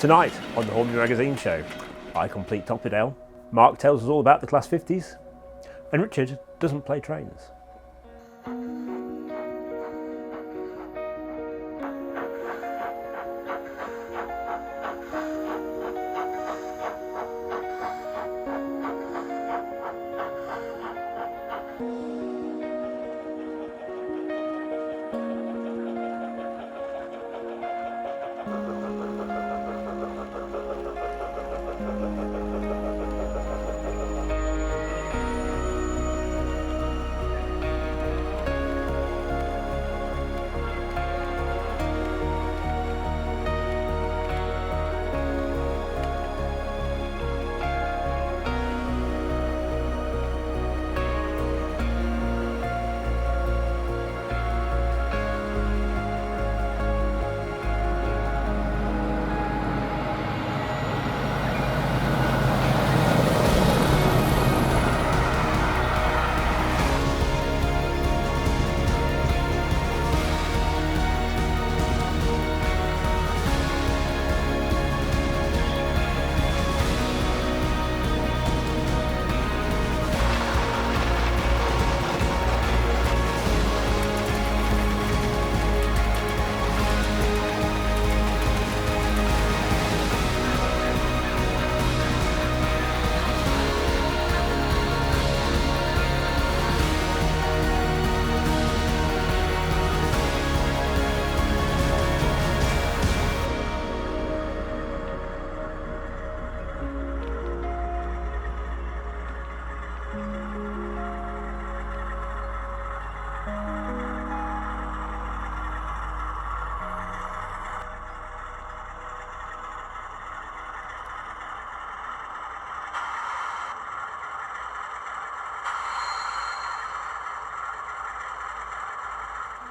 Tonight on the Hornby Magazine Show, I complete Topley, Mark tells us all about the Class 50s, and Richard doesn't play trains.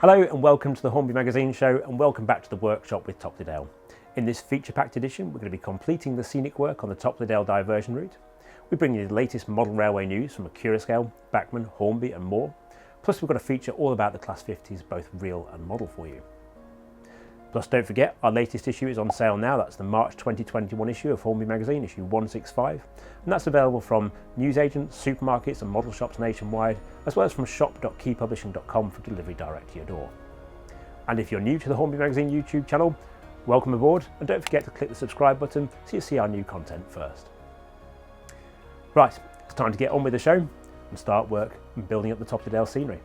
Hello and welcome to the Hornby Magazine Show, and welcome back to the workshop with Topley. In this feature-packed edition, we're going to be completing the scenic work on the Topley Diversion route. We bring you the latest model railway news from Acura scale, Bachmann, Hornby and more. Plus we've got a feature all about the Class 50s, both real and model for you. Plus don't forget, our latest issue is on sale now. That's the March 2021 issue of Hornby Magazine, issue 165. And that's available from newsagents, supermarkets and model shops nationwide, as well as from shop.keypublishing.com for delivery direct to your door. And if you're new to the Hornby Magazine YouTube channel, welcome aboard, and don't forget to click the subscribe button so you see our new content first. Right, it's time to get on with the show and start work and building up the Topley scenery.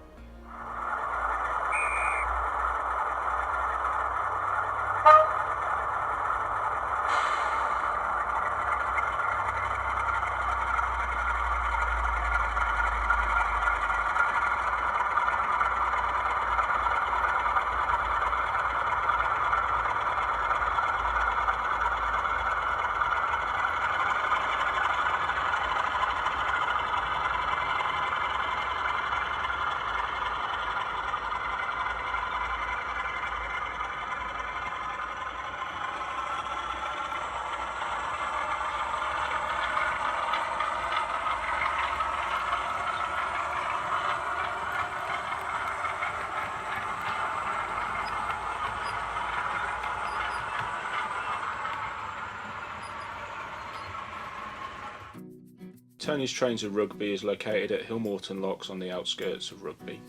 Tony's Trains of Rugby is located at Hillmorton Locks on the outskirts of Rugby.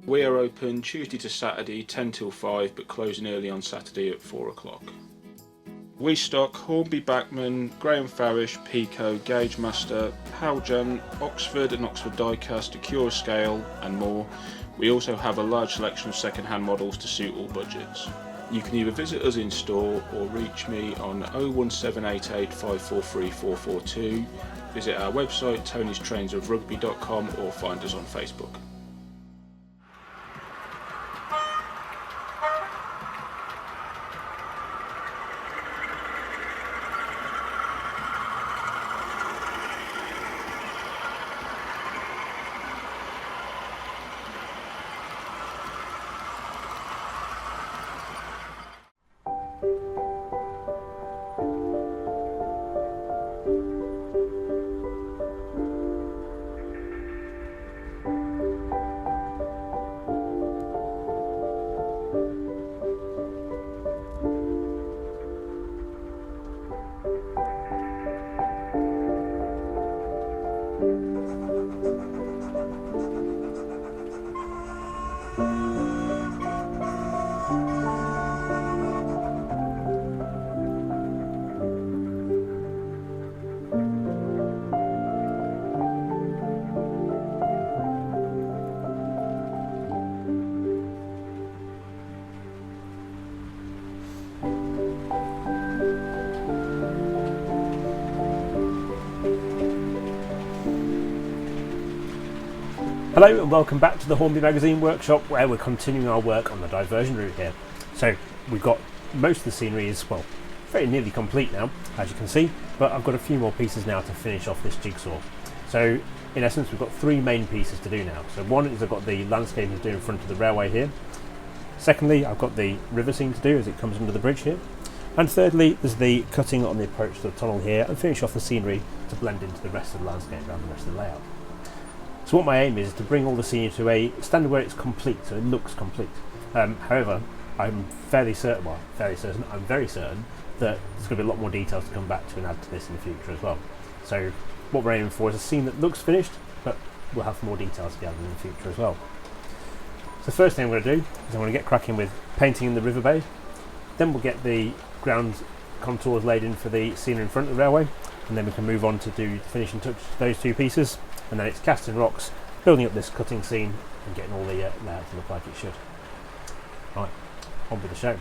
We are open Tuesday to Saturday 10 till 5 but closing early on Saturday at 4 o'clock. We stock Hornby Bachmann, Graham Farish, Pico, Gauge Master, Howjan, Oxford and Oxford Diecast, Acura Scale and more. We also have a large selection of second-hand models to suit all budgets. You can either visit us in store or reach me on 01788 543 442, visit our website tonystrainsofrugby.com or find us on Facebook. Hello and welcome back to the Hornby Magazine workshop, where we're continuing our work on the diversion route here. So we've got most of the scenery is, well, very nearly complete now, as you can see, but I've got a few more pieces now to finish off this jigsaw. So in essence we've got three main pieces to do now. So one is I've got the landscaping to do in front of the railway here. Secondly, I've got the river scene to do as it comes under the bridge here. And thirdly, there's the cutting on the approach to the tunnel here, and finish off the scenery to blend into the rest of the landscape around the rest of the layout. So what my aim is to bring all the scenery to a standard where it's complete, so it looks complete. However, I'm very certain that there's going to be a lot more details to come back to and add to this in the future as well. So what we're aiming for is a scene that looks finished, but we'll have more details to gather in the future as well. So the first thing I'm going to do is I'm going to get cracking with painting in the river bed. Then we'll get the ground contours laid in for the scenery in front of the railway, and then we can move on to do the finishing touch to those two pieces, and then it's casting rocks, building up this cutting scene and getting all the layout to look like it should. Right, on with the show.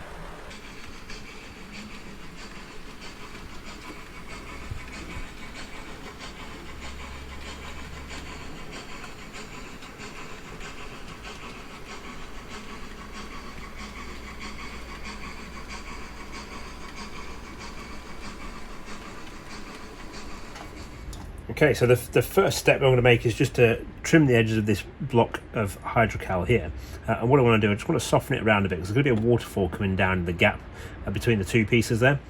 Okay, so the first step I'm going to make is just to trim the edges of this block of hydrocal here. And what I want to do, I just want to soften it around a bit, because there's going to be a waterfall coming down in the gap between the two pieces there.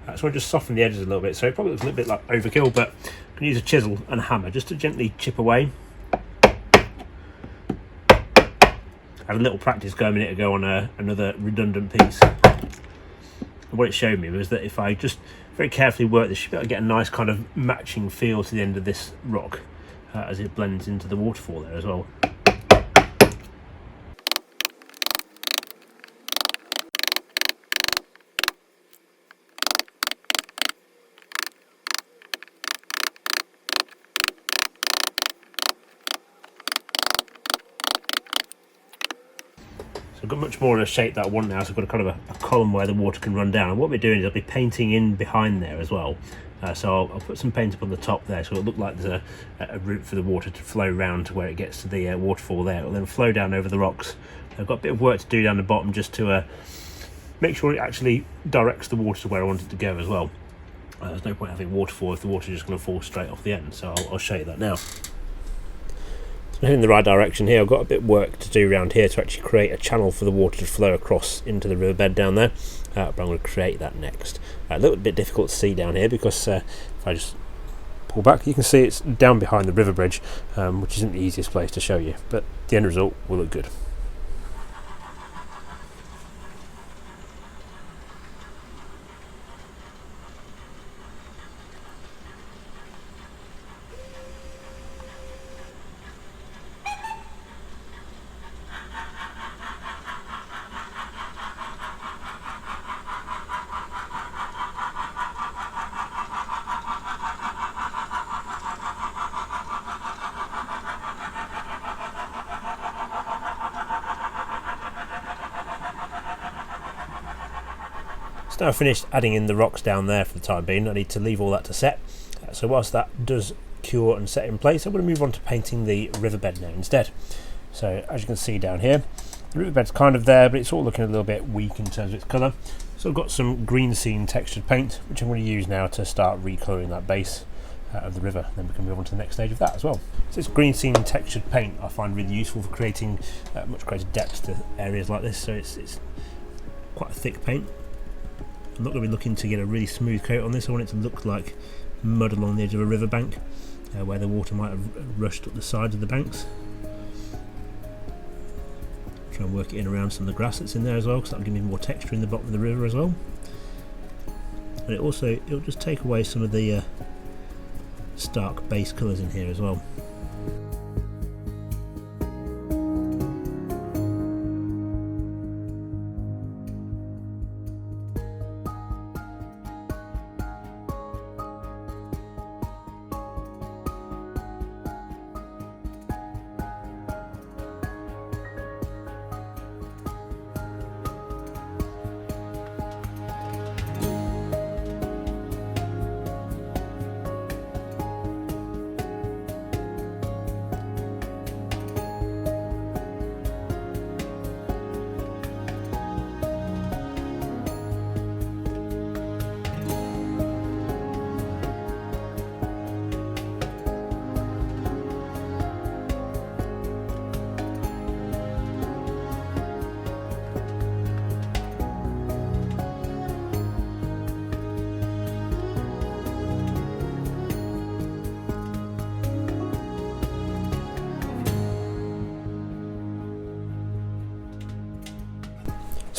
So I want to just soften the edges a little bit. So it probably looks a little bit like overkill, but I'm going to use a chisel and a hammer just to gently chip away. I had a little practice go a minute ago on another redundant piece. And what it showed me was that if I just very carefully work this, you should be able to get a nice kind of matching feel to the end of this rock as it blends into the waterfall there as well. I've got much more of a shape that I want now, so I've got a kind of a column where the water can run down. And what we're doing is I'll be painting in behind there as well. So I'll put some paint up on the top there, so it'll look like there's a route for the water to flow round to where it gets to the waterfall there. It'll then flow down over the rocks. I've got a bit of work to do down the bottom just to make sure it actually directs the water to where I want it to go as well. There's no point having a waterfall if the water's just going to fall straight off the end, so I'll show you that now. In the right direction here. I've got a bit of work to do around here to actually create a channel for the water to flow across into the riverbed down there, but I'm going to create that next. A little bit difficult to see down here because if I just pull back, you can see it's down behind the river bridge, which isn't the easiest place to show you, but the end result will look good. Now I've finished adding in the rocks down there for the time being. I need to leave all that to set. So whilst that does cure and set in place, I'm going to move on to painting the riverbed now instead. So as you can see down here, the riverbed's kind of there, but it's all looking a little bit weak in terms of its colour. So I've got some green scene textured paint, which I'm going to use now to start recolouring that base of the river. Then we can move on to the next stage of that as well. So this green scene textured paint I find really useful for creating much greater depth to areas like this. So it's quite a thick paint. I'm not going to be looking to get a really smooth coat on this. I want it to look like mud along the edge of a riverbank, where the water might have rushed up the sides of the banks. Try and work it in around some of the grass that's in there as well, because that'll give me more texture in the bottom of the river as well. And it'll just take away some of the stark base colours in here as well.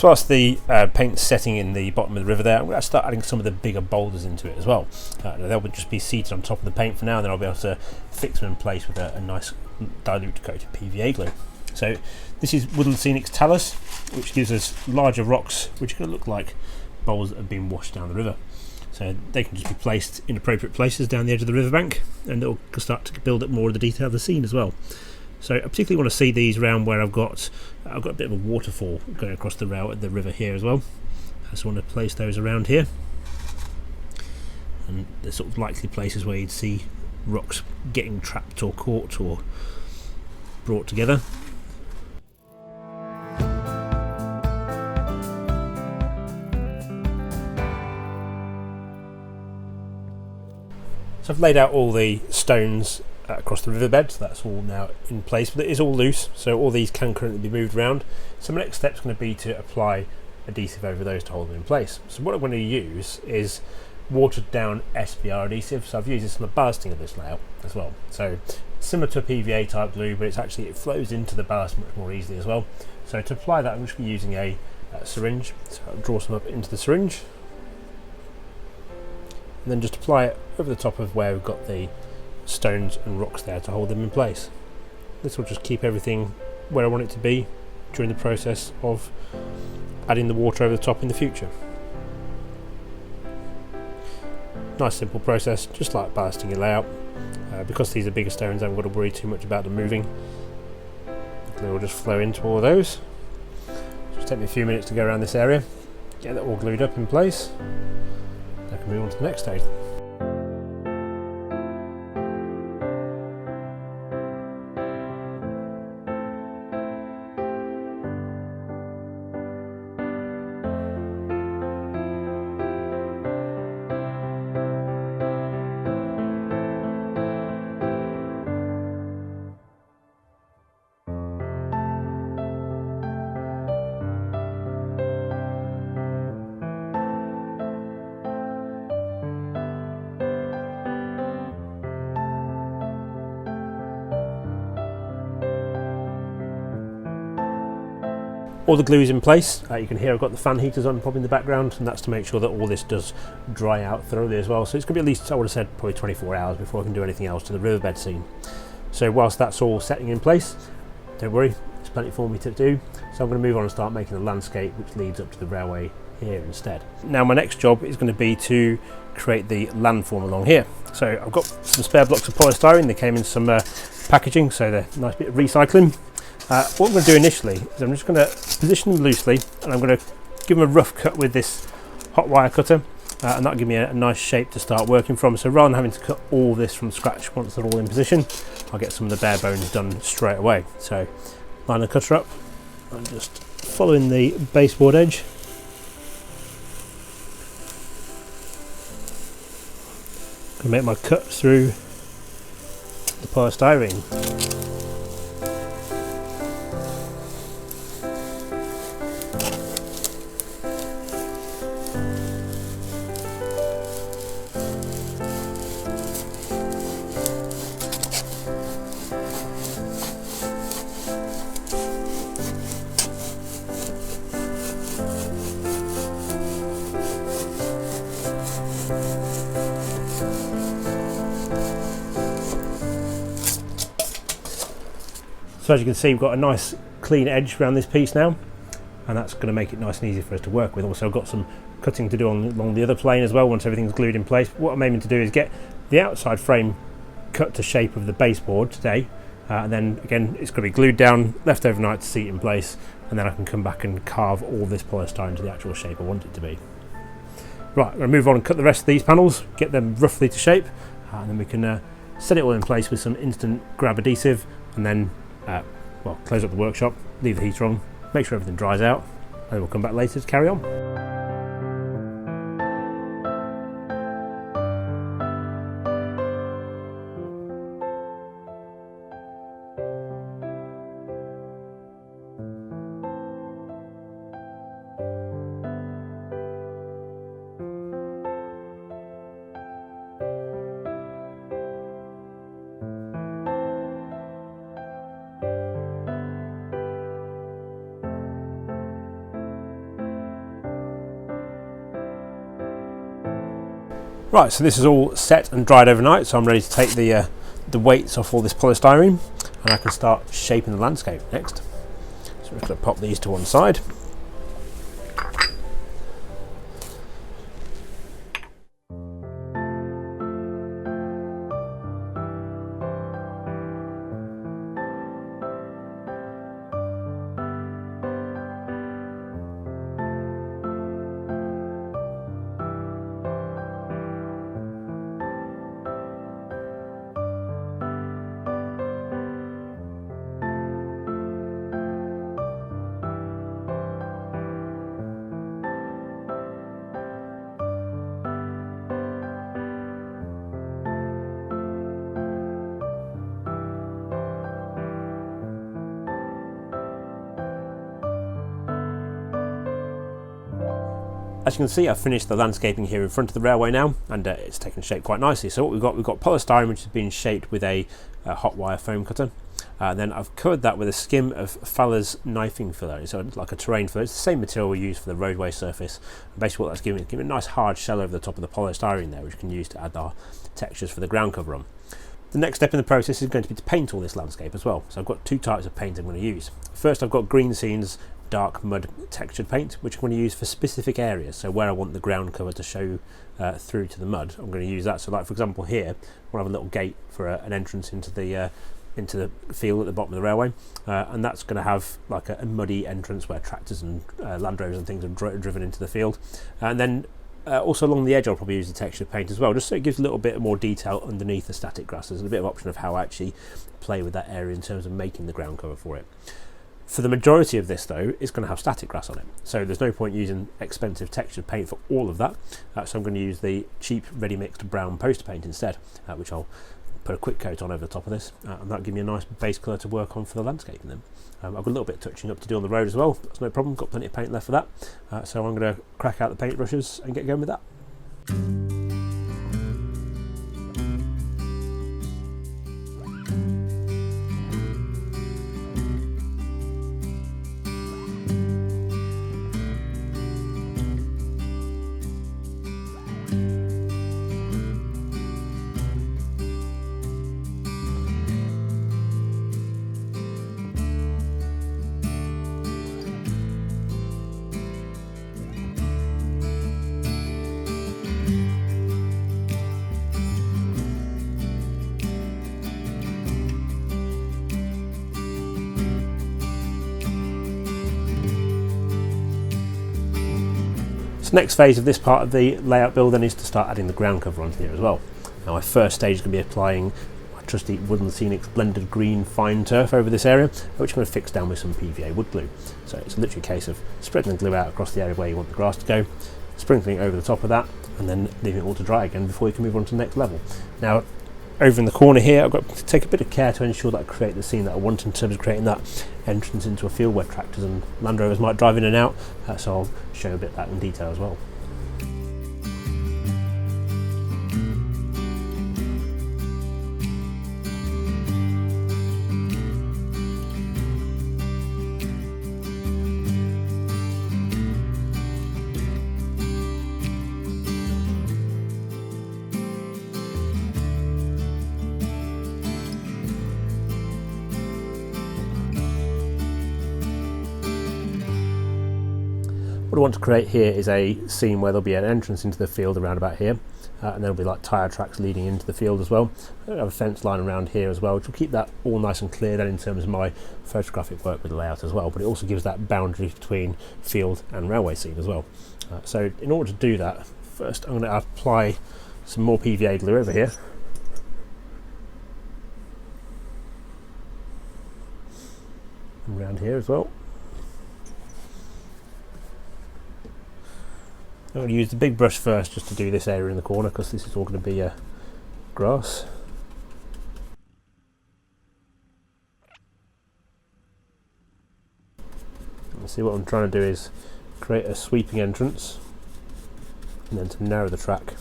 So whilst the paint's setting in the bottom of the river there, I'm going to start adding some of the bigger boulders into it as well. They'll just be seated on top of the paint for now, and then I'll be able to fix them in place with a nice dilute coated PVA glue. So this is Woodland Scenics Talus, which gives us larger rocks which are going to look like bowls that have been washed down the river. So they can just be placed in appropriate places down the edge of the riverbank, and it'll start to build up more of the detail of the scene as well. So I particularly want to see these around where I've got a bit of a waterfall going across the river here as well. So I want to place those around here, and the sort of likely places where you'd see rocks getting trapped or caught or brought together. So I've laid out all the stones across the riverbed, so that's all now in place, but it is all loose, so all these can currently be moved around. So my next step is going to be to apply adhesive over those to hold them in place. So what I'm going to use is watered down SBR adhesive, so I've used this on the ballasting of this layout as well. So similar to a PVA type glue, but it flows into the ballast much more easily as well. So to apply that, I'm just going to be using a syringe, so I'll draw some up into the syringe, and then just apply it over the top of where we've got the stones and rocks there to hold them in place. This will just keep everything where I want it to be during the process of adding the water over the top in the future. Nice simple process, just like ballasting your layout. Because these are bigger stones, I haven't got to worry too much about them moving. They will just flow into all of those. Just take me a few minutes to go around this area, get that all glued up in place. I can move on to the next stage. All the glue is in place. You can hear I've got the fan heaters on probably in the background, and that's to make sure that all this does dry out thoroughly as well. So it's going to be at least, I would have said, probably 24 hours before I can do anything else to the riverbed scene. So whilst that's all setting in place, don't worry, there's plenty for me to do. So I'm going to move on and start making the landscape which leads up to the railway here instead. Now my next job is going to be to create the landform along here. So I've got some spare blocks of polystyrene. They came in some packaging, so they're a nice bit of recycling. What I'm going to do initially is I'm just going to position them loosely, and I'm going to give them a rough cut with this hot wire cutter, and that'll give me a nice shape to start working from. So rather than having to cut all this from scratch once they're all in position, I'll get some of the bare bones done straight away. So line the cutter up and just following the baseboard edge. I'm going to make my cut through the polystyrene. So as you can see, we've got a nice clean edge around this piece now, and that's going to make it nice and easy for us to work with. Also, I've got some cutting to do along the other plane as well once everything's glued in place. What I'm aiming to do is get the outside frame cut to shape of the baseboard today, and then again it's going to be glued down, left overnight to seat in place, and then I can come back and carve all this polystyrene to the actual shape I want it to be. Right, I'm going to move on and cut the rest of these panels, get them roughly to shape, and then we can set it all in place with some instant grab adhesive, and then close up the workshop, leave the heater on, make sure everything dries out, and we'll come back later to carry on. Right, so this is all set and dried overnight, so I'm ready to take the weights off all this polystyrene, and I can start shaping the landscape next. So we're going to pop these to one side. As you can see, I've finished the landscaping here in front of the railway now, and it's taken shape quite nicely. So what we've got polystyrene, which has been shaped with a hot wire foam cutter. Then I've covered that with a skim of Faller's knifing filler, so it's like a terrain filler. It's the same material we use for the roadway surface. And basically what that's giving a nice hard shell over the top of the polystyrene there, which we can use to add our textures for the ground cover on. The next step in the process is going to be to paint all this landscape as well. So I've got two types of paint I'm going to use. First, I've got Green Scenes dark mud textured paint, which I'm going to use for specific areas. So where I want the ground cover to show through to the mud, I'm going to use that. So like for example here, we'll have a little gate for an entrance into the field at the bottom of the railway, and that's going to have like a muddy entrance where tractors and Land Rovers and things are driven into the field. And then also along the edge I'll probably use the textured paint as well, just so it gives a little bit more detail underneath the static grass. There's a bit of option of how I actually play with that area in terms of making the ground cover for it. For the majority of this though, it's going to have static grass on it, so there's no point using expensive textured paint for all of that, so I'm going to use the cheap ready mixed brown poster paint instead, which I'll put a quick coat on over the top of this, and that'll give me a nice base colour to work on for the landscaping then. I've got a little bit of touching up to do on the road as well, that's no problem, got plenty of paint left for that, so I'm going to crack out the paintbrushes and get going with that. Next phase of this part of the layout build then is to start adding the ground cover onto here as well. Now my first stage is going to be applying my trusty Woodland Scenics blended green fine turf over this area, which I'm going to fix down with some PVA wood glue. So it's literally a case of spreading the glue out across the area where you want the grass to go, sprinkling over the top of that, and then leaving it all to dry again before you can move on to the next level. Now over in the corner here I've got to take a bit of care to ensure that I create the scene that I want in terms of creating that entrance into a field where tractors and Land Rovers might drive in and out, so I'll show a bit of that in detail as well. What I want to create here is a scene where there'll be an entrance into the field around about here, and there'll be like tyre tracks leading into the field as well. I have a fence line around here as well, which will keep that all nice and clear then in terms of my photographic work with the layout as well, but it also gives that boundary between field and railway scene as well. So in order to do that, first I'm going to apply some more PVA glue over here. And around here as well. I'm going to use the big brush first just to do this area in the corner, because this is all going to be grass. And see, what I'm trying to do is create a sweeping entrance and then to narrow the track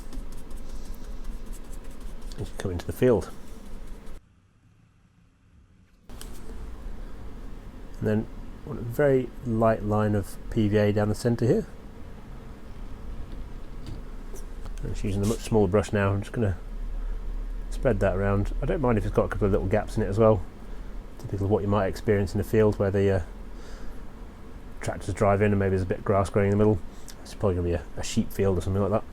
as you come into the field. And then I want a very light line of PVA down the centre here. Just using a much smaller brush now, I'm just going to spread that around. I don't mind if it's got a couple of little gaps in it as well, typical of what you might experience in the field where the tractors drive in and maybe there's a bit of grass growing in the middle. It's probably going to be a sheep field or something like that.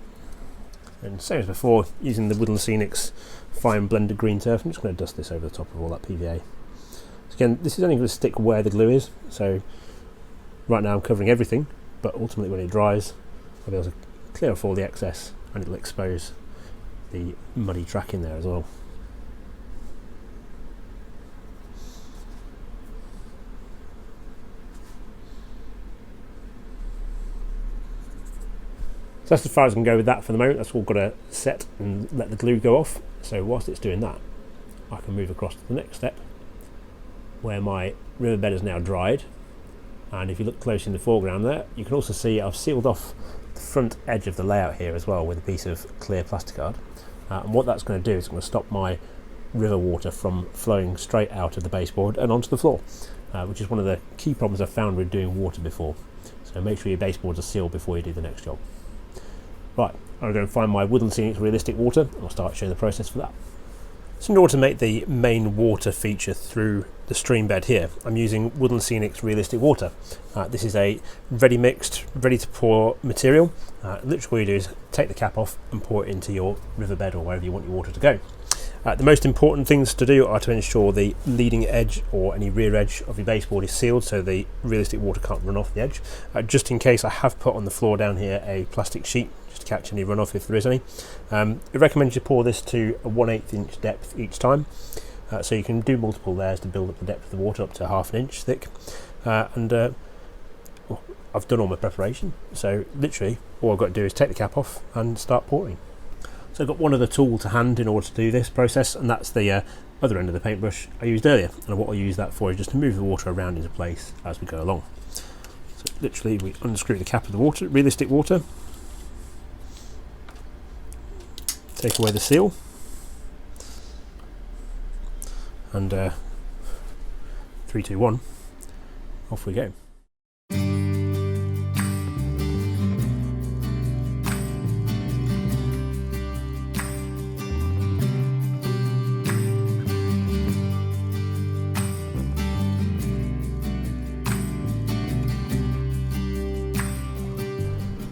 And same as before, using the Woodland Scenics fine blended green turf, I'm just going to dust this over the top of all that PVA. So again, this is only going to stick where the glue is, so right now I'm covering everything, but ultimately when it dries I'll be able to clear off all the excess and it'll expose the muddy track in there as well. So that's as far as I can go with that for the moment. That's all got to set and let the glue go off. So whilst it's doing that, I can move across to the next step where my riverbed is now dried. And if you look close in the foreground there, you can also see I've sealed off the front edge of the layout here as well with a piece of clear plasticard. And what that's going to do is it's going to stop my river water from flowing straight out of the baseboard and onto the floor, which is one of the key problems I've found with doing water before. So make sure your baseboards are sealed before you do the next job. Right, I'll go and find my Woodland Scenics realistic water and I'll start showing the process for that. So in order to make the main water feature through the stream bed here, I'm using Woodland Scenics realistic water. This is a ready mixed, ready to pour material. Literally all you do is take the cap off and pour it into your riverbed or wherever you want your water to go. The most important things to do are to ensure the leading edge or any rear edge of your baseboard is sealed so the realistic water can't run off the edge. Just in case, I have put on the floor down here a plastic sheet just to catch any runoff if there is any. It recommends you pour this to a 1/8 inch depth each time, so you can do multiple layers to build up the depth of the water up to 1/2 inch thick. Well, I've done all my preparation, so literally all I've got to do is take the cap off and start pouring. So I've got one other tool to hand in order to do this process, and that's the other end of the paintbrush I used earlier. And what I'll use that for is just to move the water around into place as we go along. So literally we unscrew the cap of the water, realistic water, take away the seal, and 3, 2, 1, off we go.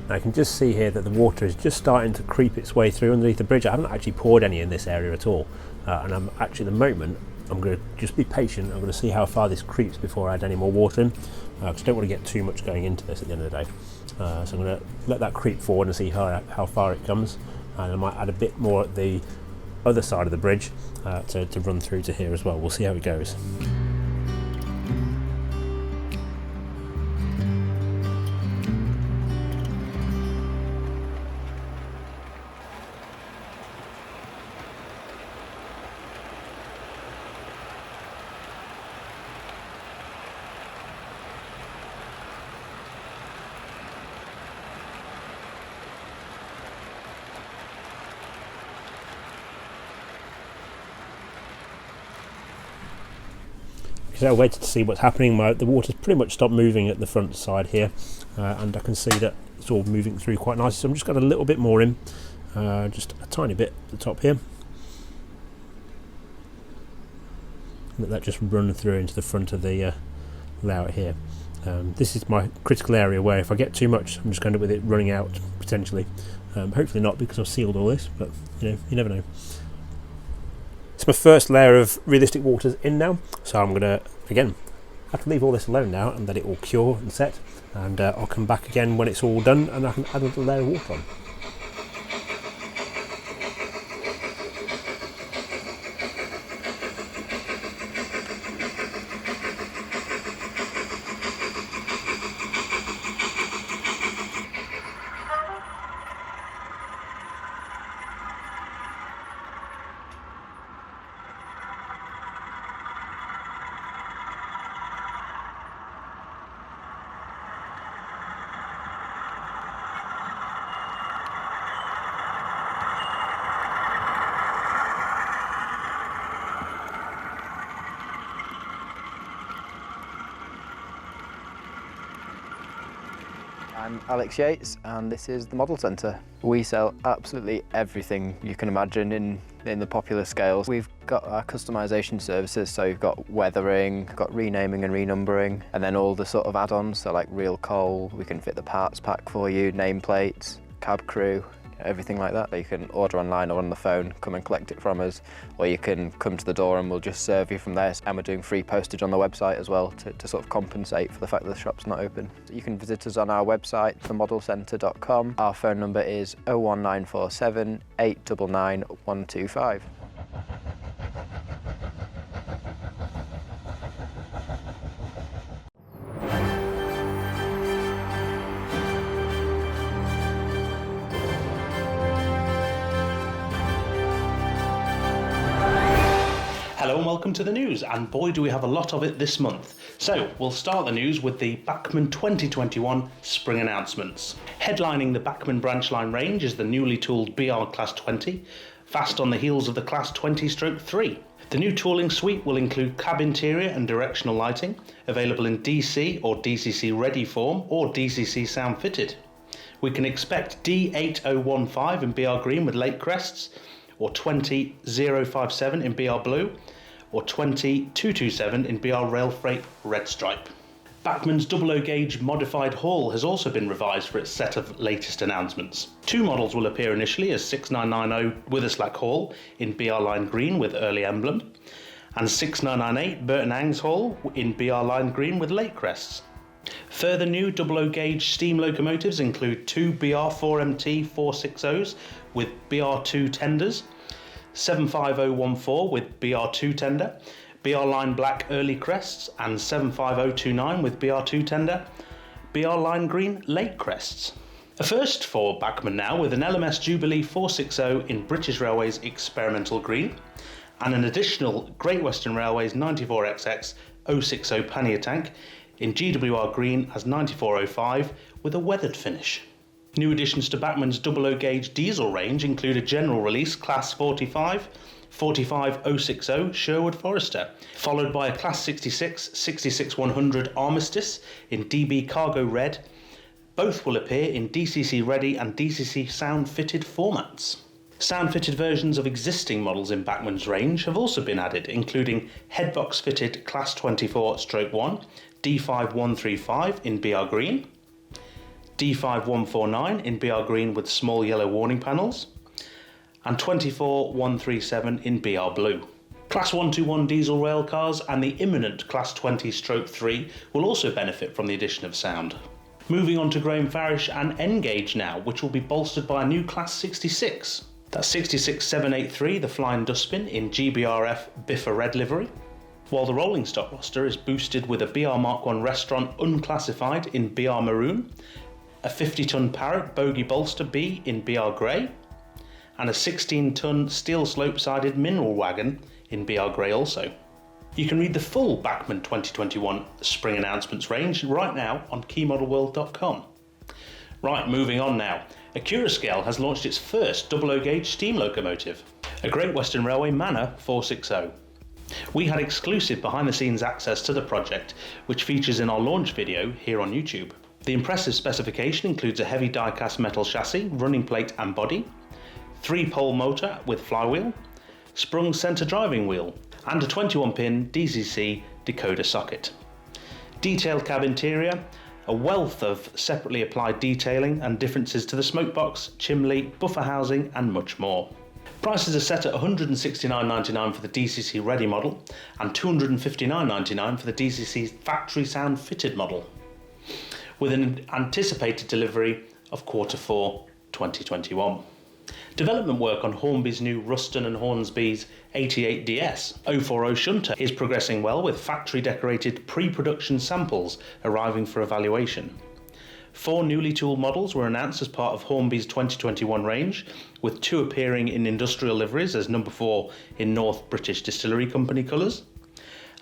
I can just see here that the water is just starting to creep its way through underneath the bridge. I haven't actually poured any in this area at all, and I'm actually at the moment I'm going to just be patient. I'm going to see how far this creeps before I add any more water in, because I don't want to get too much going into this at the end of the day. So I'm going to let that creep forward and see how far it comes, and I might add a bit more at the other side of the bridge to run through to here as well. We'll see how it goes. So I waited to see what's happening. The water's pretty much stopped moving at the front side here, and I can see that it's all moving through quite nicely. So I'm just got a little bit more in, just a tiny bit at the top here. Let that just run through into the front of the layout here. This is my critical area where if I get too much, I'm just going to end up with it running out potentially. Hopefully not, because I've sealed all this, but you never know. It's my first layer of realistic waters in now, so I'm going to, again, have to leave all this alone now and let it all cure and set, and I'll come back again when it's all done and I can add another layer of water on. I'm Alex Yates and this is the Model Centre. We sell absolutely everything you can imagine in the popular scales. We've got our customisation services, so you've got weathering, got renaming and renumbering, and then all the sort of add-ons, so like real coal, we can fit the parts pack for you, nameplates, cab crew, everything like that. You can order online or on the phone, come and collect it from us, or you can come to the door and we'll just serve you from there. And we're doing free postage on the website as well to sort of compensate for the fact that the shop's not open. You can visit us on our website, themodelcentre.com. Our phone number is 01947 899 125. Hello and welcome to the news, and boy do we have a lot of it this month. So we'll start the news with the Bachmann 2021 spring announcements. Headlining the Bachmann branch line range is the newly tooled BR Class 20, fast on the heels of the Class 20/3. The new tooling suite will include cab interior and directional lighting, available in DC or DCC ready form or DCC sound fitted. We can expect D8015 in BR green with lake crests, or 20057 in BR blue, or 20227 in BR rail freight red stripe. Bachmann's 00 gauge modified haul has also been revised for its set of latest announcements. Two models will appear initially as 6990 Witherslack Hall in BR line green with early emblem, and 6998 Burton Angs Hall in BR line green with lake crests. Further new 00 gauge steam locomotives include two BR 4MT 460s with BR2 tenders, 75014 with BR2 tender, BR line black early crests, and 75029 with BR2 tender, BR line green late crests. A first for Bachmann now, with an LMS Jubilee 460 in British Railways experimental green, and an additional Great Western Railways 94XX 060 pannier tank in GWR green as 9405 with a weathered finish. New additions to Bachmann's 00 gauge diesel range include a general release Class 45 45060 Sherwood Forester, followed by a Class 66 66100 Armistice in DB Cargo Red. Both will appear in DCC ready and DCC sound fitted formats. Sound fitted versions of existing models in Bachmann's range have also been added, including headbox fitted Class 24/1 D5135 in BR green, D5149 in BR green with small yellow warning panels, and 24137 in BR blue. Class 121 diesel rail cars and the imminent Class 20/3 will also benefit from the addition of sound. Moving on to Graham Farish and N-Gauge now, which will be bolstered by a new Class 66. That's 66783, the Flying Dustbin in GBRF Biffa Red livery, while the rolling stock roster is boosted with a BR Mark 1 restaurant unclassified in BR Maroon, a 50-ton Parrot Bogey Bolster B in BR Grey, and a 16-ton steel slope-sided mineral wagon in BR Grey also. You can read the full Bachmann 2021 spring announcements range right now on keymodelworld.com. Right, moving on now. Acura Scale has launched its first 00 gauge steam locomotive, a Great Western Railway Manor 460. We had exclusive behind-the-scenes access to the project, which features in our launch video here on YouTube. The impressive specification includes a heavy die-cast metal chassis, running plate and body, 3-pole motor with flywheel, sprung centre driving wheel, and a 21-pin DCC decoder socket. Detailed cab interior, a wealth of separately applied detailing and differences to the smokebox, chimney, buffer housing and much more. Prices are set at $169.99 for the DCC ready model and $259.99 for the DCC factory sound fitted model, with an anticipated delivery of Q4 2021. Development work on Hornby's new Ruston and Hornsby's 88DS 040 shunter is progressing well, with factory decorated pre-production samples arriving for evaluation. 4 newly tooled models were announced as part of Hornby's 2021 range, with 2 appearing in industrial liveries as number 4 in North British Distillery Company colours,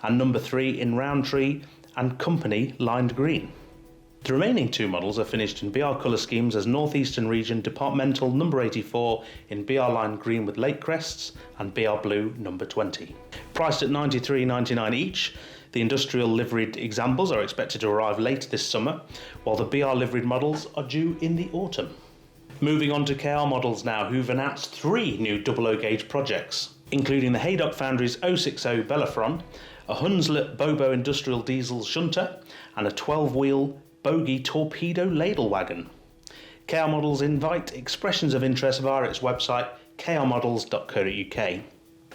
and number 3 in Roundtree and Company lined green. The remaining 2 models are finished in BR colour schemes as North Eastern Region Departmental number 84 in BR line green with lake crests and BR blue number 20. Priced at $93.99 each, The industrial liveried examples are expected to arrive later this summer, while the BR liveried models are due in the autumn. Moving on to KR models now, who've announced 3 new 00 gauge projects, including the Haydock Foundry's 060 Belafron, a Hunslet Bobo industrial diesel shunter, and a 12-wheel bogie torpedo ladle wagon. KR Models invite expressions of interest via its website krmodels.co.uk.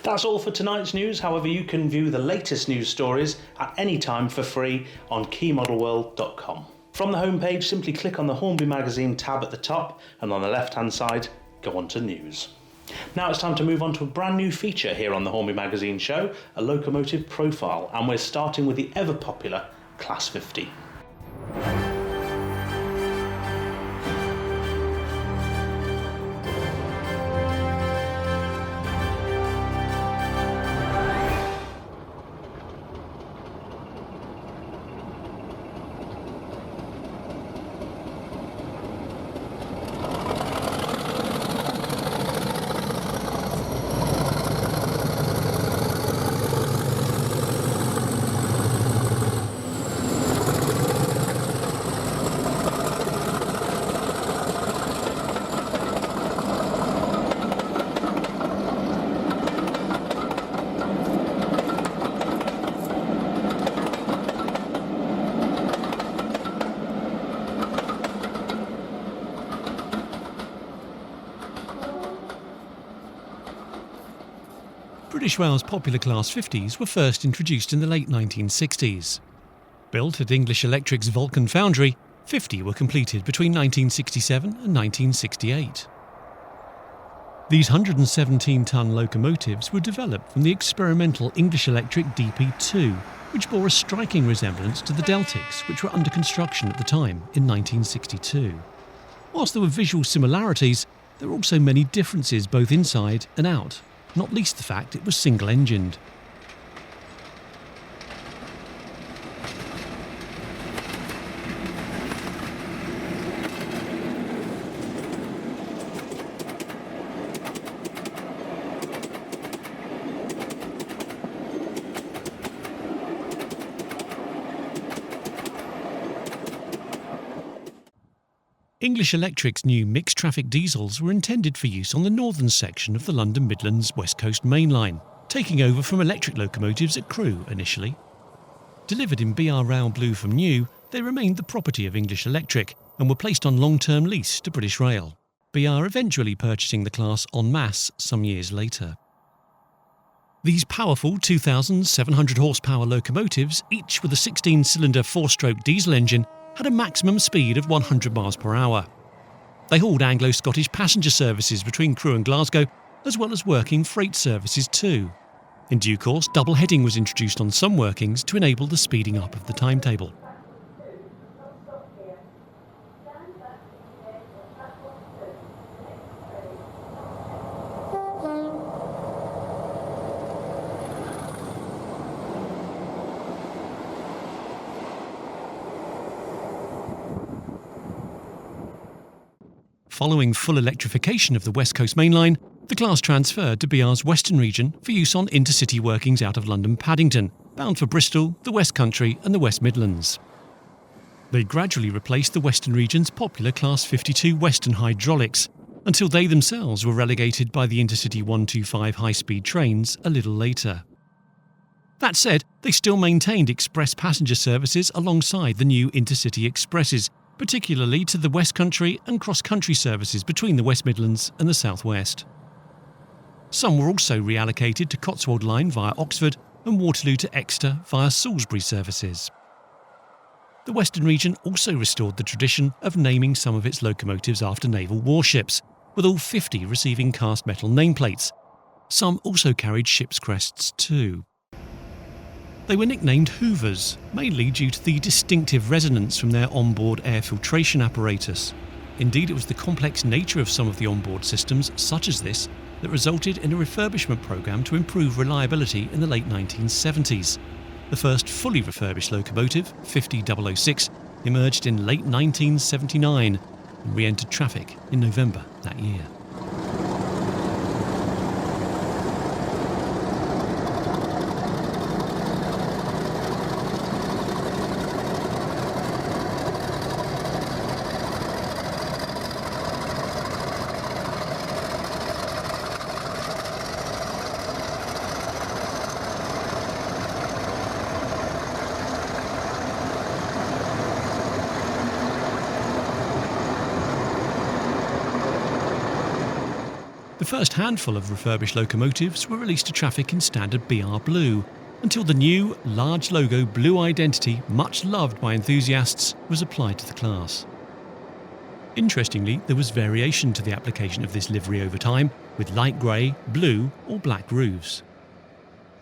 That's all for tonight's news. However, you can view the latest news stories at any time for free on keymodelworld.com. From the homepage, simply click on the Hornby Magazine tab at the top, and on the left-hand side, go on to news. Now it's time to move on to a brand new feature here on the Hornby Magazine Show, a locomotive profile, and we're starting with the ever-popular Class 50. British Rail's popular Class 50s were first introduced in the late 1960s. Built at English Electric's Vulcan Foundry, 50 were completed between 1967 and 1968. These 117-ton locomotives were developed from the experimental English Electric DP2, which bore a striking resemblance to the Deltics, which were under construction at the time in 1962. Whilst there were visual similarities, there were also many differences both inside and out, not least the fact it was single-engined. English Electric's new mixed-traffic diesels were intended for use on the northern section of the London Midlands West Coast Main Line, taking over from electric locomotives at Crewe initially. Delivered in BR Rail Blue from new, they remained the property of English Electric and were placed on long-term lease to British Rail, BR eventually purchasing the class en masse some years later. These powerful 2,700 horsepower locomotives, each with a 16-cylinder 4-stroke diesel engine, had a maximum speed of 100 miles per hour. They hauled Anglo-Scottish passenger services between Crewe and Glasgow, as well as working freight services too. In due course, double heading was introduced on some workings to enable the speeding up of the timetable. Following full electrification of the West Coast Main Line, the class transferred to BR's Western region for use on intercity workings out of London Paddington, bound for Bristol, the West Country and the West Midlands. They gradually replaced the Western region's popular Class 52 Western hydraulics, until they themselves were relegated by the Intercity 125 high-speed trains a little later. That said, they still maintained express passenger services alongside the new intercity expresses, particularly to the West Country and cross-country services between the West Midlands and the South West. Some were also reallocated to Cotswold Line via Oxford and Waterloo to Exeter via Salisbury services. The Western region also restored the tradition of naming some of its locomotives after naval warships, with all 50 receiving cast metal nameplates. Some also carried ships' crests too. They were nicknamed Hoovers, mainly due to the distinctive resonance from their onboard air filtration apparatus. Indeed, it was the complex nature of some of the onboard systems, such as this, that resulted in a refurbishment programme to improve reliability in the late 1970s. The first fully refurbished locomotive, 50006, emerged in late 1979 and re-entered traffic in November that year. The first handful of refurbished locomotives were released to traffic in standard BR blue, until the new, large logo blue identity, much loved by enthusiasts, was applied to the class. Interestingly, there was variation to the application of this livery over time, with light grey, blue or black roofs.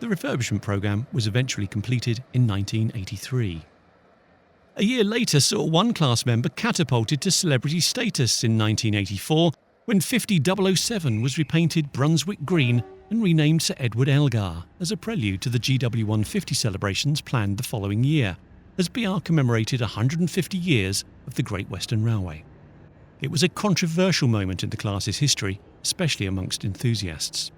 The refurbishment programme was eventually completed in 1983. A year later saw one class member catapulted to celebrity status in 1984 when 50007 was repainted Brunswick Green and renamed Sir Edward Elgar as a prelude to the GW150 celebrations planned the following year, as BR commemorated 150 years of the Great Western Railway. It was a controversial moment in the class's history, especially amongst enthusiasts.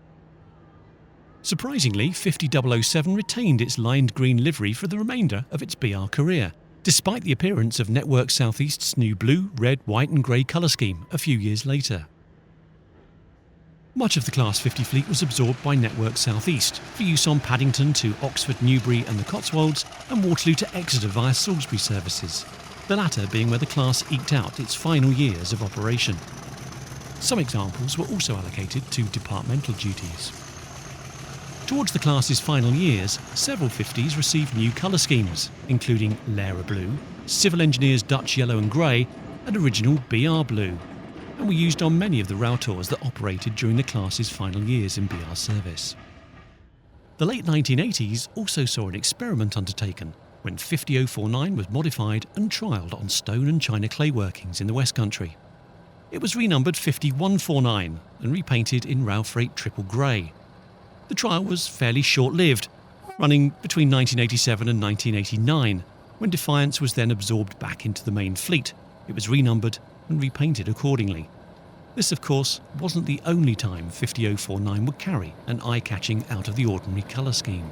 Surprisingly, 50007 retained its lined green livery for the remainder of its BR career, despite the appearance of Network South East's new blue, red, white and grey colour scheme a few years later. Much of the Class 50 fleet was absorbed by Network South East for use on Paddington to Oxford, Newbury and the Cotswolds, and Waterloo to Exeter via Salisbury services, the latter being where the class eked out its final years of operation. Some examples were also allocated to departmental duties. Towards the class's final years, several 50s received new colour schemes, including Lara Blue, Civil Engineers Dutch Yellow and Grey, and original BR Blue, and were used on many of the rail tours that operated during the class's final years in BR service. The late 1980s also saw an experiment undertaken when 50049 was modified and trialled on stone and china clay workings in the West Country. It was renumbered 50149 and repainted in rail freight triple grey. The trial was fairly short-lived, running between 1987 and 1989, when Defiance was then absorbed back into the main fleet. It was renumbered and repainted accordingly. This, of course, wasn't the only time 50049 would carry an eye-catching out-of-the-ordinary colour scheme.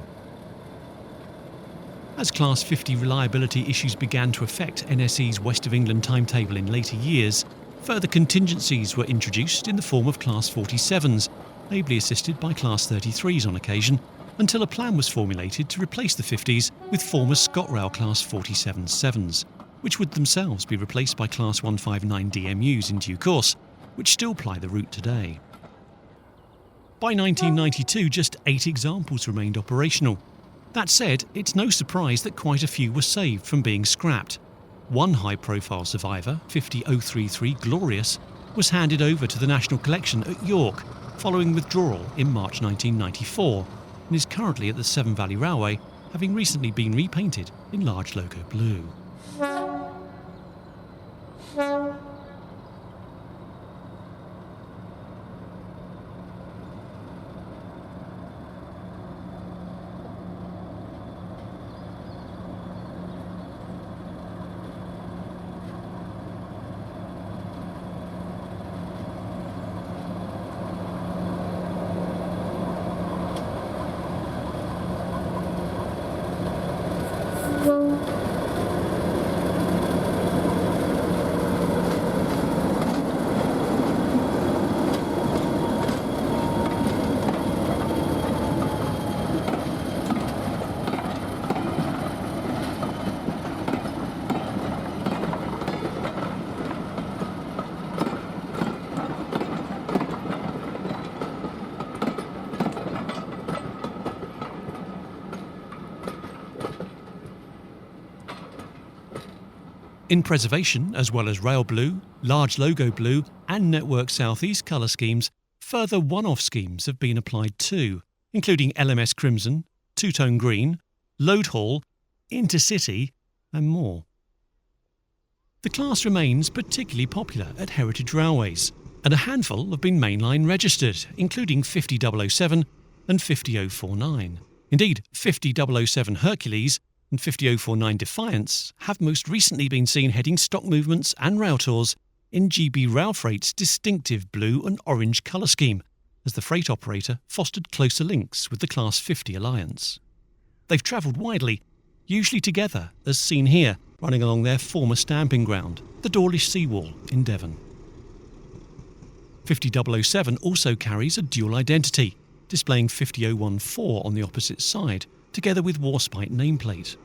As Class 50 reliability issues began to affect NSE's West of England timetable in later years, further contingencies were introduced in the form of Class 47s, ably assisted by Class 33s on occasion, until a plan was formulated to replace the 50s with former ScotRail Class 47-7s, which would themselves be replaced by Class 159 DMUs in due course, which still ply the route today. By 1992, just 8 examples remained operational. That said, it's no surprise that quite a few were saved from being scrapped. One high-profile survivor, 50033 Glorious, was handed over to the National Collection at York, following withdrawal in March 1994, and is currently at the Severn Valley Railway, having recently been repainted in large logo blue. In preservation, as well as rail blue, large logo blue and Network South East colour schemes, further one-off schemes have been applied too, including LMS Crimson, Two-Tone Green, Load Hall, Intercity and more. The class remains particularly popular at heritage railways, and a handful have been mainline registered, including 50007 and 50049. Indeed, 50007 Hercules and 50049 Defiance have most recently been seen heading stock movements and rail tours in GB Rail Freight's distinctive blue and orange colour scheme, as the freight operator fostered closer links with the Class 50 alliance. They've travelled widely, usually together, as seen here, running along their former stamping ground, the Dawlish seawall in Devon. 50007 also carries a dual identity, displaying 50014 on the opposite side, together with Warspite nameplate.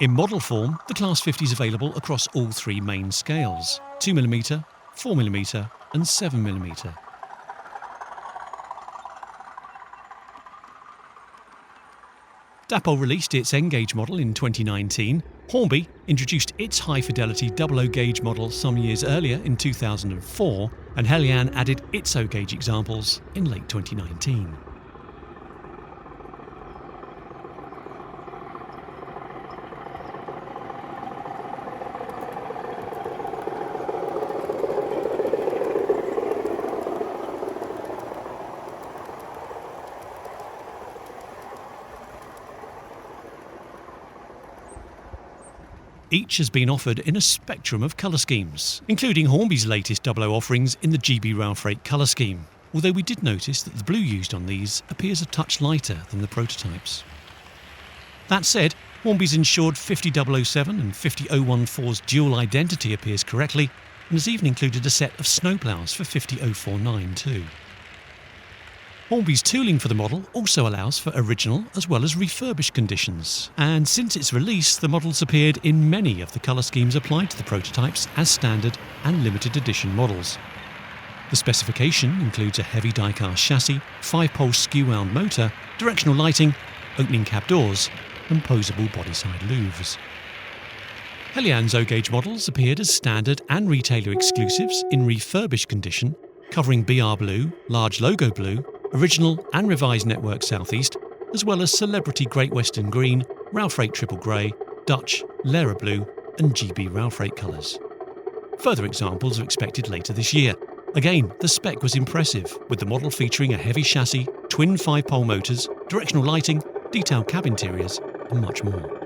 In model form, the Class 50 is available across all three main scales: 2mm, 4mm and 7mm. Dapol released its N-gauge model in 2019, Hornby introduced its high-fidelity 00 gauge model some years earlier in 2004, and Helian added its O-gauge examples in late 2019. Each has been offered in a spectrum of colour schemes, including Hornby's latest 00 offerings in the GB Rail Freight colour scheme, although we did notice that the blue used on these appears a touch lighter than the prototypes. That said, Hornby's ensured 50007 and 50014's dual identity appears correctly, and has even included a set of snowplows for 50049 too. Hornby's tooling for the model also allows for original as well as refurbished conditions, and since its release the model's appeared in many of the colour schemes applied to the prototypes as standard and limited edition models. The specification includes a heavy die-cast chassis, 5-pole skew-wound motor, directional lighting, opening cab doors and posable bodyside louvres. Helian's O-gauge models appeared as standard and retailer exclusives in refurbished condition, covering BR Blue, large logo blue, original and revised Network Southeast, as well as Celebrity Great Western Green, Rail Freight Triple Grey, Dutch, Lera Blue and GB Rail Freight colours. Further examples are expected later this year. Again, the spec was impressive, with the model featuring a heavy chassis, twin 5-pole motors, directional lighting, detailed cab interiors and much more.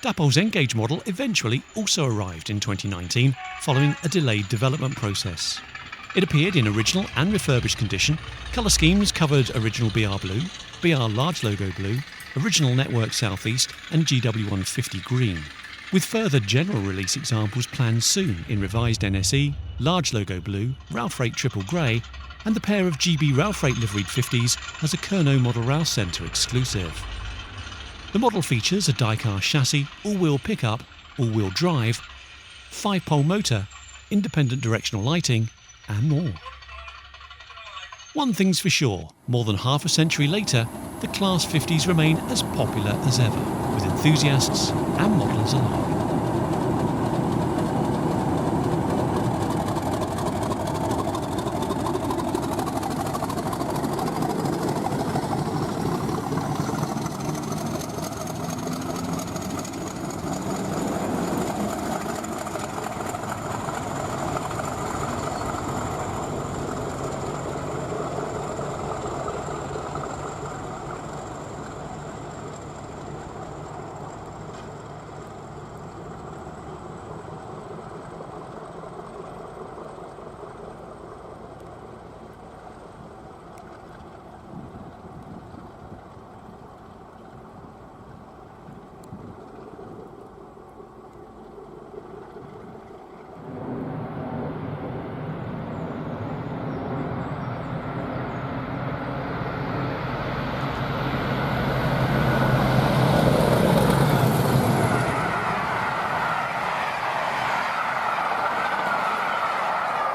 Dapol's N-gauge model eventually also arrived in 2019 following a delayed development process. It appeared in original and refurbished condition. Colour schemes covered original BR Blue, BR Large Logo Blue, original Network Southeast and GW150 Green, with further general release examples planned soon in revised NSE, Large Logo Blue, Rail Freight Triple Grey and the pair of GB Rail Freight liveried 50s as a Kerno Model Rail Centre exclusive. The model features a die-cast chassis, all-wheel pickup, all-wheel drive, 5-pole motor, independent directional lighting and more. One thing's for sure, more than half a century later, the Class 50s remain as popular as ever, with enthusiasts and modellers alike.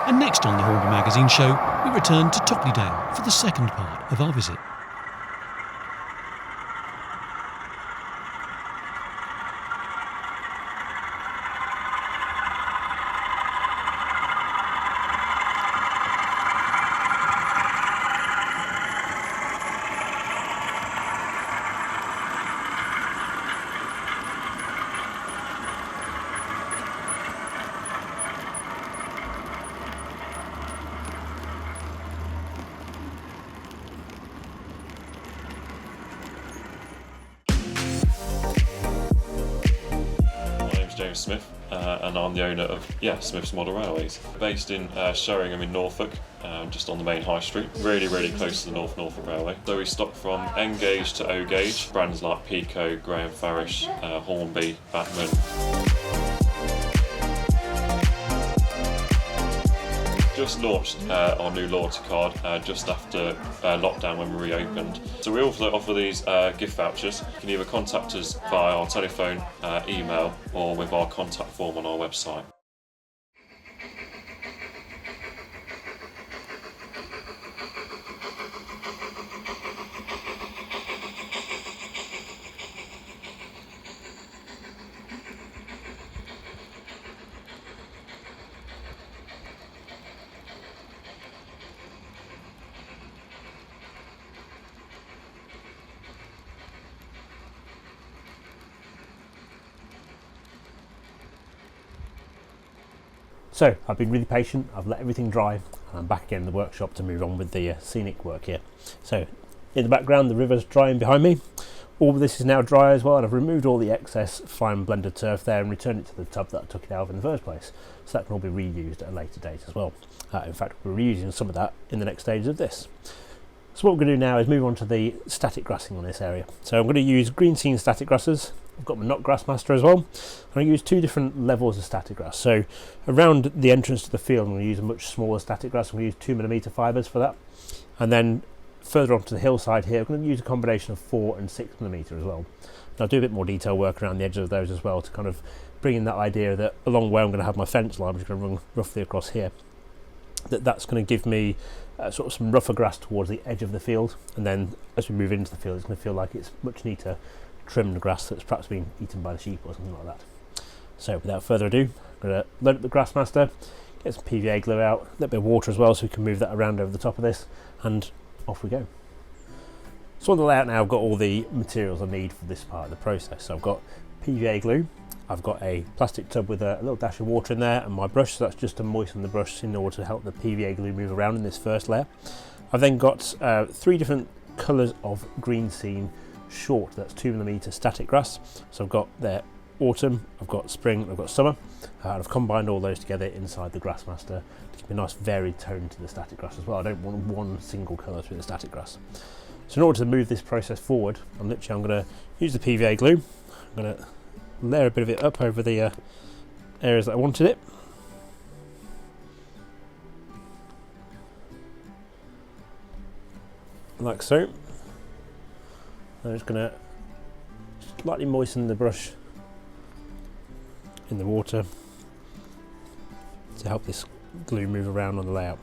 And next on the Hornby Magazine Show, we return to Topley for the second part of our visit. Smith, and I'm the owner of Smith's Model Railways, based in Sheringham in Norfolk, just on the main high street, really close to the Norfolk Railway. So we stock from N gauge to O gauge, brands like Pico, Graham Farish, Hornby, Batman. just launched our new loyalty card just after lockdown when we reopened. So we also offer these gift vouchers. You can either contact us via our telephone, email, or with our contact form on our website. So I've been really patient, I've let everything dry, and I'm back again in the workshop to move on with the scenic work here. So in the background the river's drying behind me. All of this is now dry as well, and I've removed all the excess fine blended turf there and returned it to the tub that I took it out of in the first place. So that can all be reused at a later date as well. In fact, we're reusing some of that in the next stage of this. So what we're going to do now is move on to the static grassing on this area. So I'm going to use green scene static grasses. I've got my knot grass master as well. I'm going to use two different levels of static grass. So around the entrance to the field I'm going to use a much smaller static grass. I'm going to use 2mm fibres for that. And then further on to the hillside here I'm going to use a combination of 4 and 6mm as well. And I'll do a bit more detail work around the edges of those as well to kind of bring in that idea that along where I'm going to have my fence line, which is going to run roughly across here, that's going to give me sort of some rougher grass towards the edge of the field, and then as we move into the field it's going to feel like it's much neater trimmed grass that's perhaps been eaten by the sheep or something like that. So without further ado, I'm going to load up the grass master, get some PVA glue out, a little bit of water as well so we can move that around over the top of this, and off we go. So on the layout now I've got all the materials I need for this part of the process. So I've got PVA glue, I've got a plastic tub with a little dash of water in there, and my brush, so that's just to moisten the brush in order to help the PVA glue move around in this first layer. I've then got 3 different colours of green scene short, that's 2mm static grass. So I've got there autumn, I've got spring, I've got summer, and I've combined all those together inside the grass master to give a nice varied tone to the static grass as well. I don't want one single colour through the static grass. So in order to move this process forward, I'm going to use the PVA glue. I'm going to layer a bit of it up over the areas that I wanted it. Like so. I'm just going to slightly moisten the brush in the water to help this glue move around on the layout.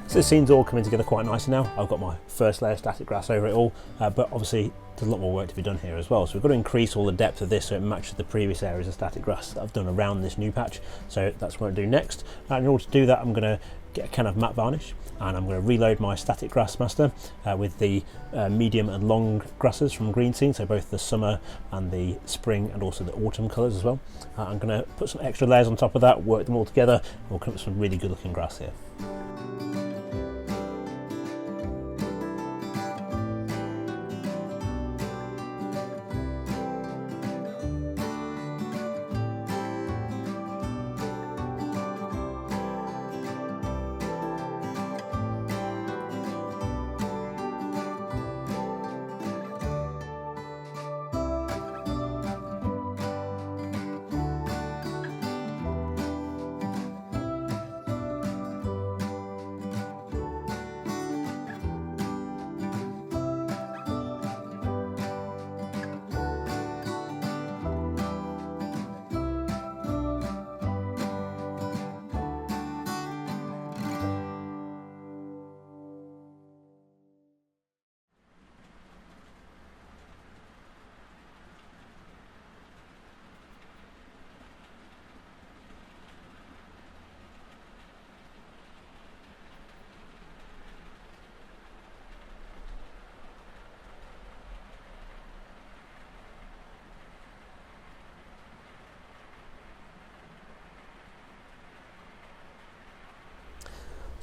So the scene's all coming together quite nicely now. I've got my first layer of static grass over it all, but obviously there's a lot more work to be done here as well. So we've got to increase all the depth of this so it matches the previous areas of static grass that I've done around this new patch. So that's what I'm going to do next. And in order to do that, I'm going to get a can of matte varnish, and I'm going to reload my static grass master with the medium and long grasses from green scene, so both the summer and the spring and also the autumn colours as well. I'm going to put some extra layers on top of that, work them all together, and we'll come up with some really good looking grass here.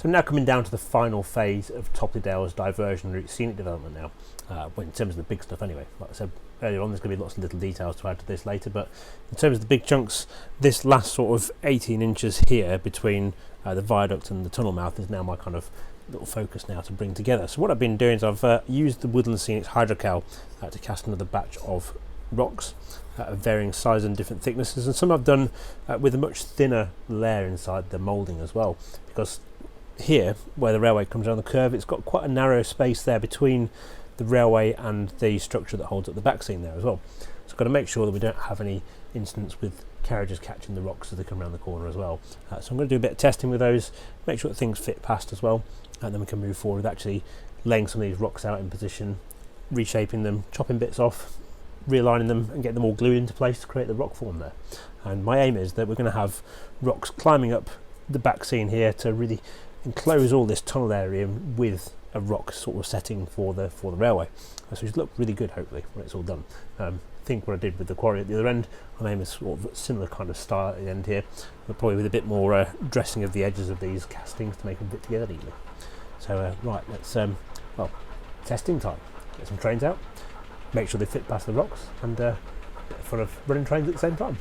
So I'm now coming down to the final phase of Topley Diversion route scenic development now, well, in terms of the big stuff anyway. Like I said earlier on, there's going to be lots of little details to add to this later, but in terms of the big chunks, this last sort of 18 inches here between the viaduct and the tunnel mouth is now my kind of little focus now to bring together. So what I've been doing is I've used the Woodland Scenics hydrocal to cast another batch of rocks of varying sizes and different thicknesses, and some I've done with a much thinner layer inside the moulding as well, because here where the railway comes around the curve, it's got quite a narrow space there between the railway and the structure that holds up the back seam there as well. So I've got to make sure that we don't have any incidents with carriages catching the rocks as they come around the corner as well. So I'm going to do a bit of testing with those, make sure that things fit past as well, and then we can move forward with actually laying some of these rocks out in position, reshaping them, chopping bits off, realigning them and getting them all glued into place to create the rock form there. And my aim is that we're going to have rocks climbing up the back seam here to really enclose all this tunnel area with a rock sort of setting for the railway. So it should look really good hopefully when it's all done. I think what I did with the quarry at the other end, I aim is sort of a similar kind of style at the end here, but probably with a bit more dressing of the edges of these castings to make them fit together neatly. So right, let's well, testing time. Get some trains out, make sure they fit past the rocks, and a bit of fun of running trains at the same time.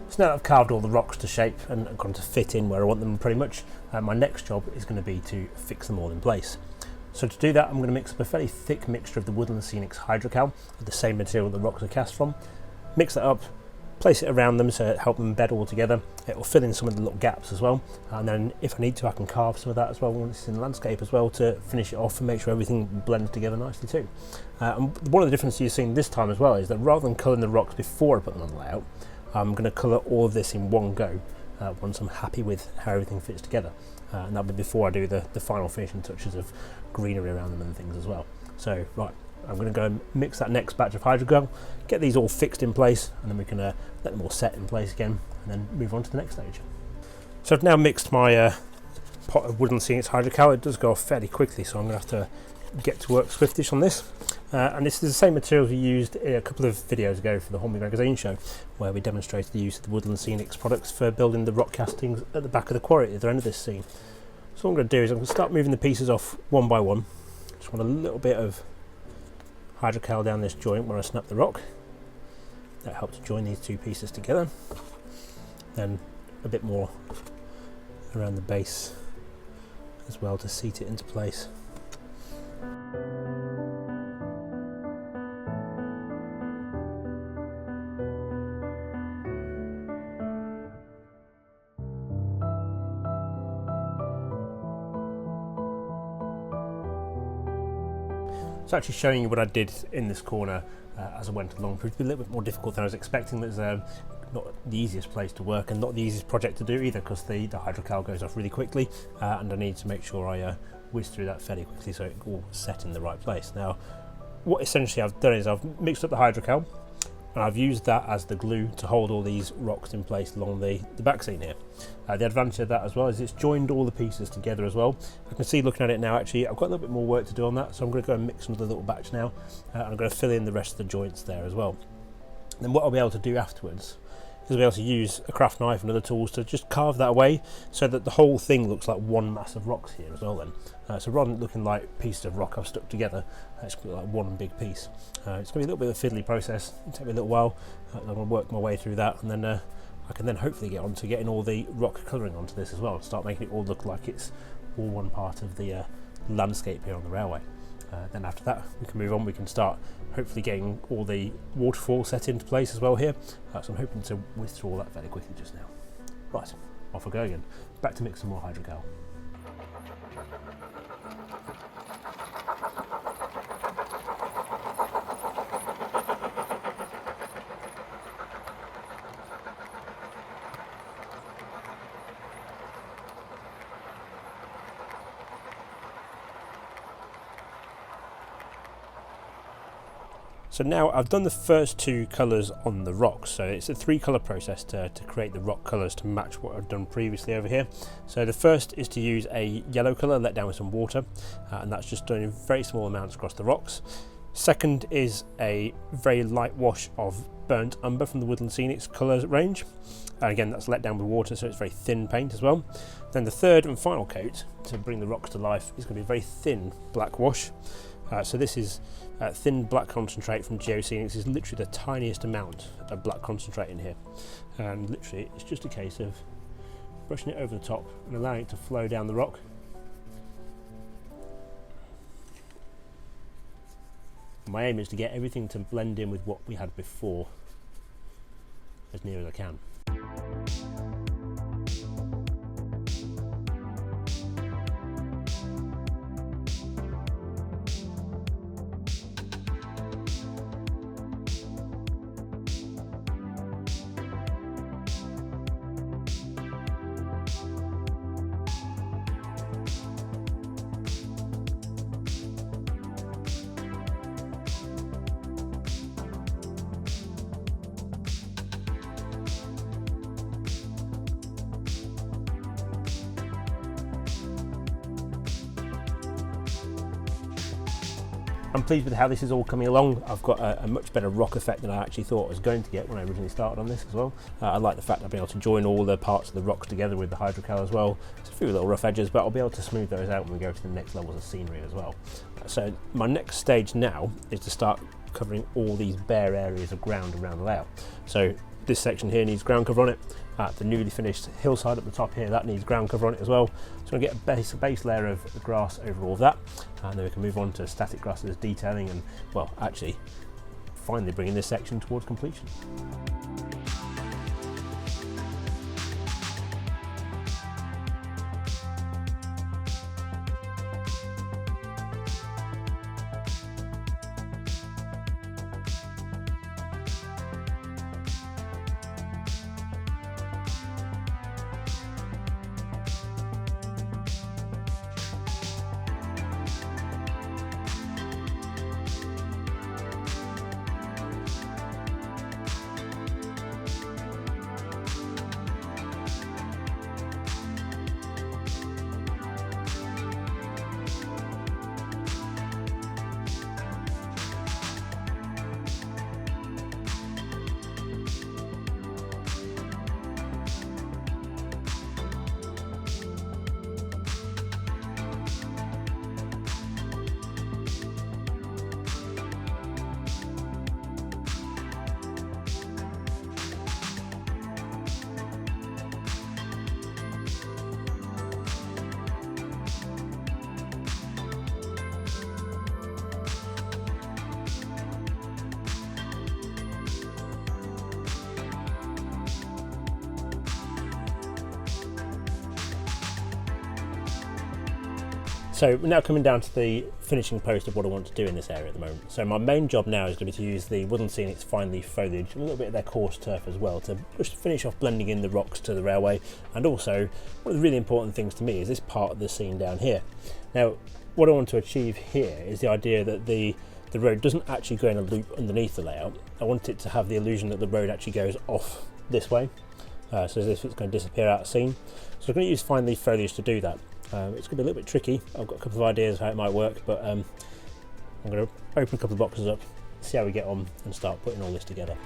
So now that I've carved all the rocks to shape and gone to fit in where I want them pretty much, my next job is going to be to fix them all in place. So to do that, I'm going to mix up a fairly thick mixture of the Woodland Scenics hydrocal, the same material the rocks are cast from. Mix that up, place it around them so it helps them bed all together. It will fill in some of the little gaps as well, and then if I need to I can carve some of that as well once it's in the landscape as well to finish it off and make sure everything blends together nicely too. And one of the differences you're seeing this time as well is that rather than colouring the rocks before I put them on the layout, I'm going to colour all of this in one go once I'm happy with how everything fits together, and that'll be before I do the final finishing touches of greenery around them and things as well. So right, I'm going to go and mix that next batch of hydrogel, get these all fixed in place, and then we can let them all set in place again and then move on to the next stage. So I've now mixed my pot of Woodland Scenics hydrocal. It does go off fairly quickly, so I'm going to have to get to work swiftish on this. And this is the same materials we used a couple of videos ago for the Hornby Magazine Show, where we demonstrated the use of the Woodland Scenics products for building the rock castings at the back of the quarry at the other end of this scene. So what I'm going to do is I'm going to start moving the pieces off one by one. Just want a little bit of hydrocal down this joint where I snap the rock. That helps join these two pieces together. Then a bit more around the base as well to seat it into place. So actually showing you what I did in this corner as I went along proved to be a little bit more difficult than I was expecting. There's not the easiest place to work and not the easiest project to do either, because the hydrocal goes off really quickly and I need to make sure I whiz through that fairly quickly so it all set in the right place. Now what essentially I've done is I've mixed up the hydrocal and I've used that as the glue to hold all these rocks in place along the back seam here. The advantage of that as well is it's joined all the pieces together as well. I can see looking at it now actually I've got a little bit more work to do on that, so I'm going to go and mix another little batch now and I'm going to fill in the rest of the joints there as well. And then what I'll be able to do afterwards is I'll be able to use a craft knife and other tools to just carve that away so that the whole thing looks like one mass of rocks here as well then. So rather than looking like pieces of rock I've stuck together, it's going to be like one big piece. It's going to be a little bit of a fiddly process, it'll take me a little while. I'm going to work my way through that, and then I can then hopefully get on to getting all the rock colouring onto this as well, and start making it all look like it's all one part of the landscape here on the railway. Then after that we can move on, we can start hopefully getting all the waterfall set into place as well here, so I'm hoping to whiz through all that fairly quickly just now. Right, off we go again, back to mix some more hydrocal. So now I've done the first two colours on the rocks, so it's a 3-colour process to create the rock colours to match what I've done previously over here. So the first is to use a yellow colour let down with some water, and that's just done in very small amounts across the rocks. Second is a very light wash of burnt umber from the Woodland Scenics colour range, and again that's let down with water, so it's very thin paint as well. Then the third and final coat to bring the rocks to life is going to be a very thin black wash. So this is thin black concentrate from Scenics. Is literally the tiniest amount of black concentrate in here, and literally it's just a case of brushing it over the top and allowing it to flow down the rock. My aim is to get everything to blend in with what we had before as near as I can. I'm pleased with how this is all coming along. I've got a much better rock effect than I actually thought I was going to get when I originally started on this as well. I like the fact I've been able to join all the parts of the rocks together with the hydrocal as well. There's a few little rough edges, but I'll be able to smooth those out when we go to the next levels of scenery as well. So my next stage now is to start covering all these bare areas of ground around the layout. So this section here needs ground cover on it. The newly finished hillside at the top here, that needs ground cover on it as well. So I'm going to get a base layer of grass over all of that, and then we can move on to static grasses, detailing, and well, actually finally bringing this section towards completion. So we're now coming down to the finishing post of what I want to do in this area at the moment. So my main job now is going to be to use the Woodland Scenics fine leaf foliage and a little bit of their coarse turf as well to just finish off blending in the rocks to the railway. And also, one of the really important things to me is this part of the scene down here. Now, what I want to achieve here is the idea that the road doesn't actually go in a loop underneath the layout. I want it to have the illusion that the road actually goes off this way, so as if it's going to disappear out of scene. So I'm going to use fine leaf foliage to do that. It's going to be a little bit tricky. I've got a couple of ideas of how it might work, but I'm going to open a couple of boxes up, see how we get on, and start putting all this together.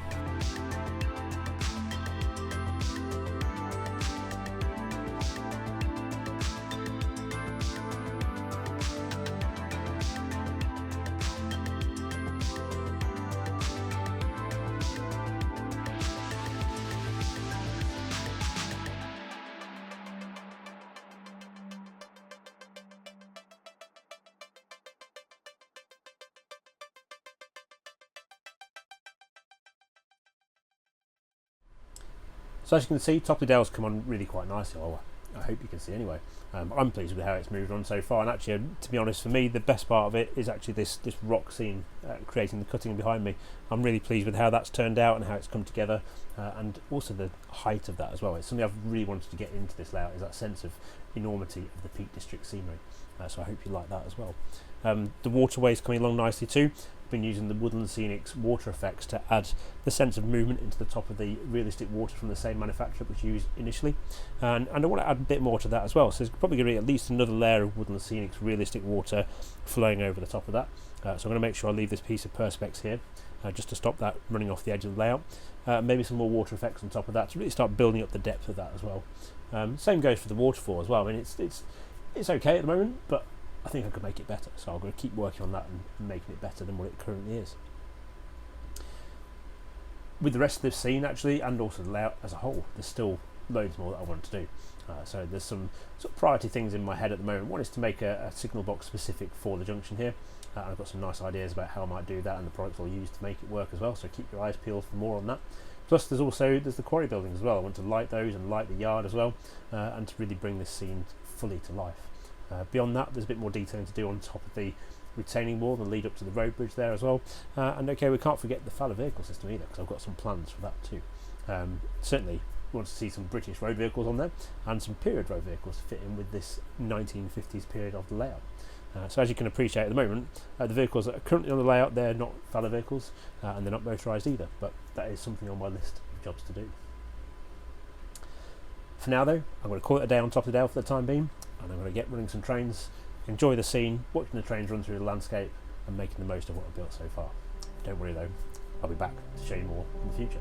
So as you can see, Topley Dale's come on really quite nicely. Oh, I hope you can see anyway. I'm pleased with how it's moved on so far, and actually, to be honest, for me, the best part of it is actually this rock scene creating the cutting behind me. I'm really pleased with how that's turned out and how it's come together, and also the height of that as well. It's something I've really wanted to get into this layout, is that sense of enormity of the Peak District scenery. So I hope you like that as well. The waterway's coming along nicely too. Been using the Woodland Scenics water effects to add the sense of movement into the top of the realistic water from the same manufacturer which used initially, and I want to add a bit more to that as well. So there's probably going to be at least another layer of Woodland Scenics realistic water flowing over the top of that. So I'm going to make sure I leave this piece of perspex here just to stop that running off the edge of the layout. Maybe some more water effects on top of that to really start building up the depth of that as well. Same goes for the waterfall as well. I mean, it's okay at the moment, but I think I could make it better, so I'm going to keep working on that and making it better than what it currently is. With the rest of this scene, actually, and also the layout as a whole, there's still loads more that I want to do. So there's some sort of priority things in my head at the moment. One is to make a signal box specific for the junction here. I've got some nice ideas about how I might do that and the products I'll use to make it work as well, so keep your eyes peeled for more on that. Plus there's the quarry buildings as well. I want to light those and light the yard as well, and to really bring this scene fully to life. Beyond that, there's a bit more detailing to do on top of the retaining wall and lead up to the road bridge there as well. And okay, we can't forget the fallow vehicle system either, because I've got some plans for that too. Certainly want to see some British road vehicles on there and some period road vehicles to fit in with this 1950s period of the layout. So as you can appreciate at the moment, the vehicles that are currently on the layout, they're not fallow vehicles, and they're not motorised either, but that is something on my list of jobs to do. For now though, I'm going to call it a day on Topley Dale for the time being, and I'm going to get running some trains, enjoy the scene, watching the trains run through the landscape and making the most of what I've built so far. Don't worry though, I'll be back to show you more in the future.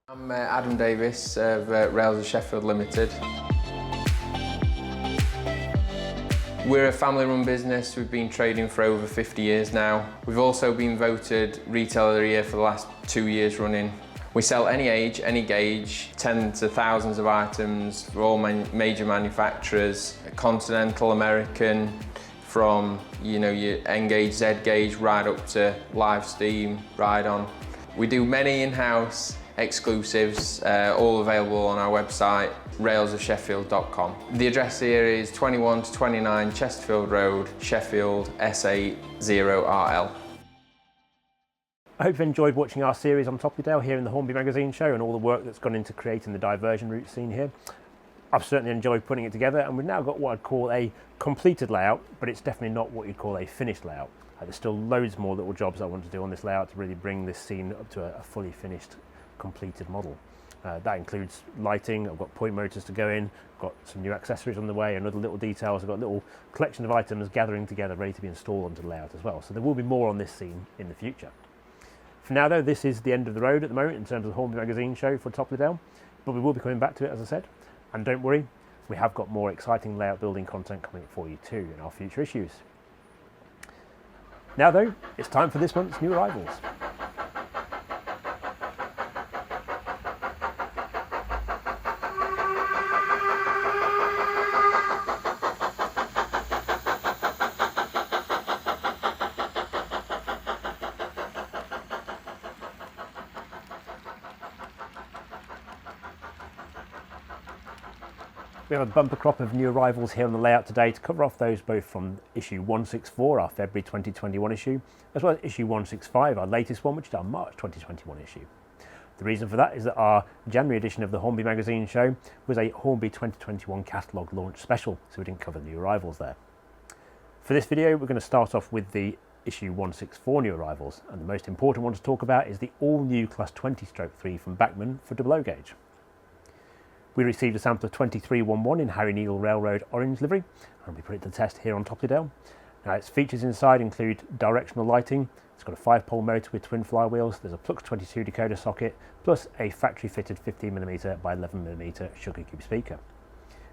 I'm Adam Davis of Rails of Sheffield Limited. We're a family-run business. We've been trading for over 50 years now. We've also been voted Retailer of the Year for the last 2 years running. We sell any age, any gauge, tens of thousands of items for all major manufacturers, continental, American, from your N-gauge, Z-gauge, right up to live steam, ride-on. We do many in-house exclusives, all available on our website, railsofsheffield.com. The address here is 21 to 29 Chesterfield Road, Sheffield, SA0RL. I hope you've enjoyed watching our series on Topley here in the Hornby Magazine Show and all the work that's gone into creating the diversion route scene here. I've certainly enjoyed putting it together, and we've now got what I'd call a completed layout, but it's definitely not what you'd call a finished layout. There's still loads more little jobs I want to do on this layout to really bring this scene up to a fully finished, completed model. That includes lighting. I've got point motors to go in, got some new accessories on the way and other little details. I've got a little collection of items gathering together ready to be installed onto the layout as well. So there will be more on this scene in the future. For now though, this is the end of the road at the moment in terms of the Hornby Magazine Show for Topley, but we will be coming back to it, as I said. And don't worry, we have got more exciting layout building content coming for you too in our future issues. Now though, it's time for this month's new arrivals. We have a bumper crop of new arrivals here on the layout today to cover off those both from issue 164, our February 2021 issue, as well as issue 165, our latest one, which is our March 2021 issue. The reason for that is that our January edition of the Hornby Magazine Show was a Hornby 2021 catalogue launch special, so we didn't cover the new arrivals there. For this video, we're going to start off with the issue 164 new arrivals, and the most important one to talk about is the all-new Class 20/3 from Bachmann for double O gauge. We received a sample of 2311 in Harry Neal Railroad orange livery, and we put it to the test here on Topley. Now its features inside include directional lighting. It's got a 5-pole motor with twin flywheels. There's a Plux 22 decoder socket, plus a factory fitted 15mm by 11mm sugar cube speaker.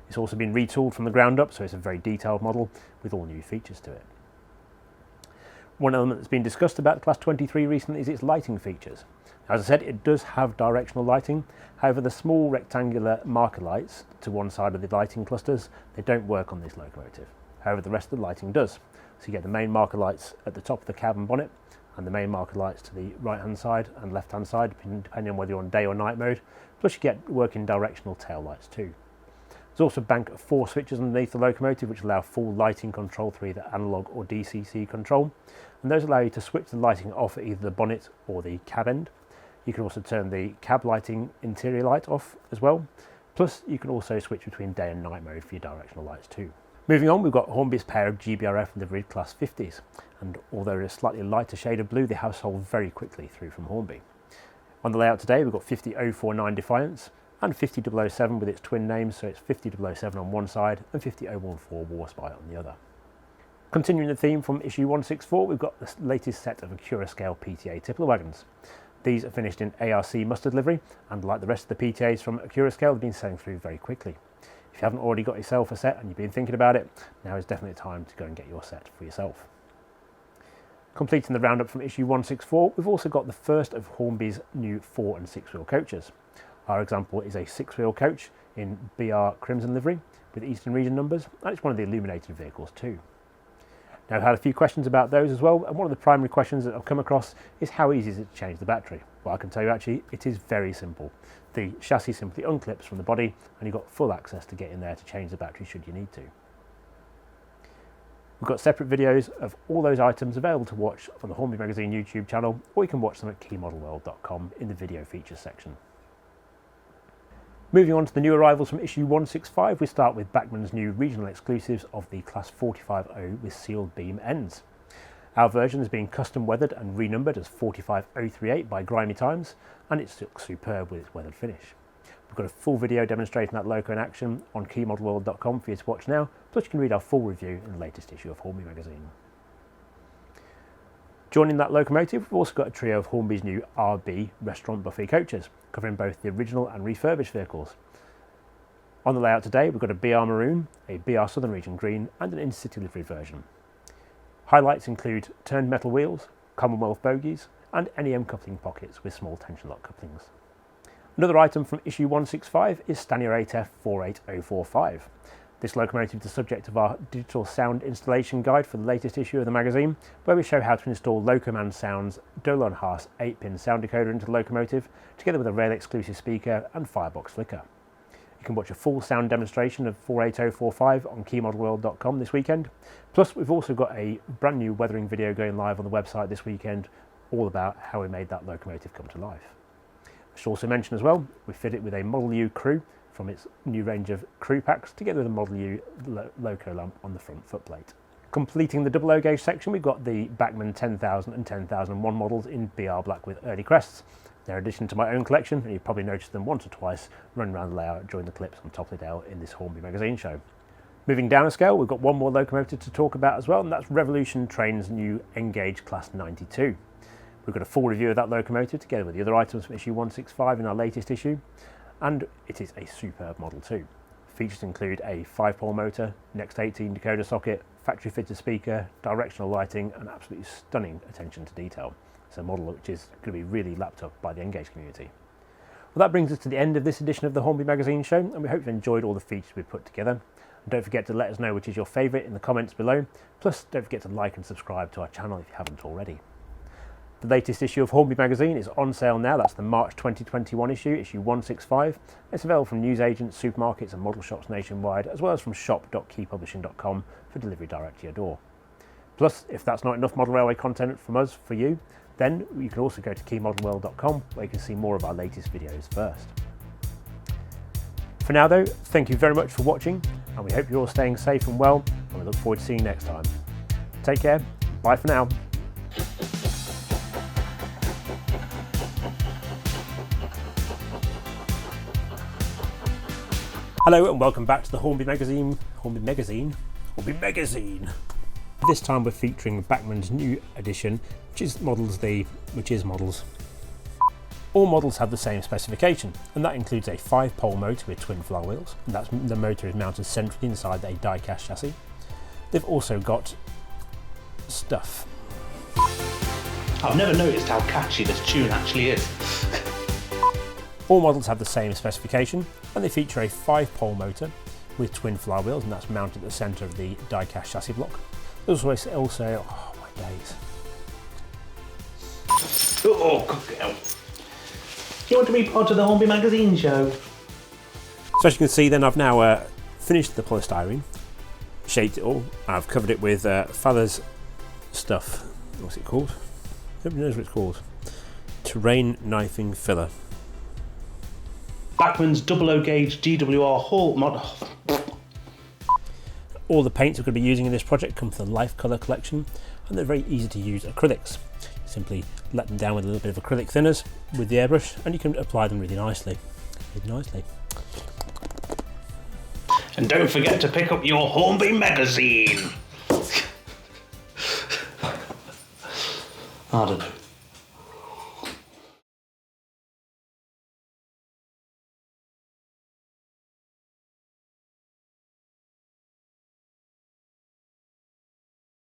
It's also been retooled from the ground up, so it's a very detailed model with all new features to it. One element that's been discussed about the Class 23 recently is its lighting features. As I said, it does have directional lighting. However, the small rectangular marker lights to one side of the lighting clusters, they don't work on this locomotive. However, the rest of the lighting does. So you get the main marker lights at the top of the cab and bonnet, and the main marker lights to the right hand side and left hand side, depending on whether you're on day or night mode. Plus you get working directional tail lights too. There's also a bank of 4 switches underneath the locomotive which allow full lighting control through either analog or DCC control, and those allow you to switch the lighting off at either the bonnet or the cab end. You can also turn the cab lighting interior light off as well. Plus, you can also switch between day and night mode for your directional lights too. Moving on, we've got Hornby's pair of GBRF liveried Class 50s, and although a slightly lighter shade of blue, they have sold very quickly through from Hornby. On the layout today, we've got 50049 Defiance and 50007 with its twin names, so it's 50007 on one side and 50014 Warspite on the other. Continuing the theme from issue 164, we've got the latest set of Acura scale PTA Tipler wagons. These are finished in ARC mustard livery, and like the rest of the PTAs from Acura scale, they've been selling through very quickly. If you haven't already got yourself a set and you've been thinking about it, now is definitely the time to go and get your set for yourself. Completing the roundup from issue 164, we've also got the first of Hornby's new 4 and 6 wheel coaches. Our example is a 6 wheel coach in BR Crimson livery with Eastern Region numbers, and it's one of the illuminated vehicles too. Now, I've had a few questions about those as well, and one of the primary questions that I've come across is how easy is it to change the battery? Well, I can tell you actually it is very simple. The chassis simply unclips from the body and you've got full access to get in there to change the battery should you need to. We've got separate videos of all those items available to watch on the Hornby Magazine YouTube channel, or you can watch them at keymodelworld.com in the video features section. Moving on to the new arrivals from issue 165, we start with Bachmann's new regional exclusives of the Class 45O with sealed beam ends. Our version has been custom weathered and renumbered as 45038 by Grimy Times, and it looks superb with its weathered finish. We've got a full video demonstrating that loco in action on keymodelworld.com for you to watch now, plus you can read our full review in the latest issue of Hornby Magazine. Joining that locomotive, we've also got a trio of Hornby's new RB restaurant buffet coaches, covering both the original and refurbished vehicles. On the layout today, we've got a BR Maroon, a BR Southern Region Green, and an Intercity livery version. Highlights include turned metal wheels, Commonwealth bogies, and NEM coupling pockets with small tension lock couplings. Another item from issue 165 is Stanier 8F 48045. This locomotive is the subject of our digital sound installation guide for the latest issue of the magazine, where we show how to install Locoman Sound's Dolan Haas 8-pin sound decoder into the locomotive, together with a rail exclusive speaker and firebox flicker. You can watch a full sound demonstration of 48045 on keymodelworld.com this weekend. Plus, we've also got a brand new weathering video going live on the website this weekend, all about how we made that locomotive come to life. I should also mention as well, we fit it with a Model U crew from its new range of crew packs, together with a Model U loco lamp on the front footplate. Completing the double O gauge section, we've got the Bachmann 10,000 and 10,001 models in BR black with early crests. They're in addition to my own collection, and you've probably noticed them once or twice running around the layout during the clips on Topley in this Hornby Magazine show. Moving down a scale, we've got one more locomotive to talk about as well, and that's Revolution Trains' new N-Gauge Class 92. We've got a full review of that locomotive together with the other items from issue 165 in our latest issue, and it is a superb model too. Features include a 5-pole motor, Next 18 decoder socket, factory fitted speaker, directional lighting, and absolutely stunning attention to detail. It's a model which is going to be really lapped up by the N-Gauge community. Well, that brings us to the end of this edition of the Hornby Magazine show, and we hope you've enjoyed all the features we've put together. And don't forget to let us know which is your favourite in the comments below. Plus, don't forget to like and subscribe to our channel if you haven't already. The latest issue of Hornby Magazine is on sale now. That's the March 2021 issue, issue 165. It's available from newsagents, supermarkets and model shops nationwide, as well as from shop.keypublishing.com for delivery direct to your door. Plus, if that's not enough model railway content from us for you, then you can also go to keymodelworld.com where you can see more of our latest videos first. For now though, thank you very much for watching, and we hope you're all staying safe and well, and we look forward to seeing you next time. Take care, bye for now. Hello and welcome back to the Hornby Magazine. This time we're featuring Bachmann's new edition, which is models. All models have the same specification, and that includes a 5-pole motor with twin flywheels, and the motor is mounted centrally inside a die-cast chassis. They've also got stuff. I've never noticed how catchy this tune actually is. All models have the same specification, and they feature a 5-pole motor with twin flywheels, and that's mounted at the centre of the die-cast chassis block. There's also, oh my days. Oh, good girl. You want to be part of the Hornby Magazine show? So as you can see then, I've now finished the polystyrene, shaped it all, and I've covered it with Father's stuff. What's it called? Nobody knows what it's called. terrain knifing filler. Bachmann's 00 gauge GWR Hall mod. All the paints we're going to be using in this project come from the Life Colour collection, and they're very easy to use acrylics. Simply let them down with a little bit of acrylic thinners with the airbrush, and you can apply them really nicely. And don't forget to pick up your Hornby Magazine. I don't know.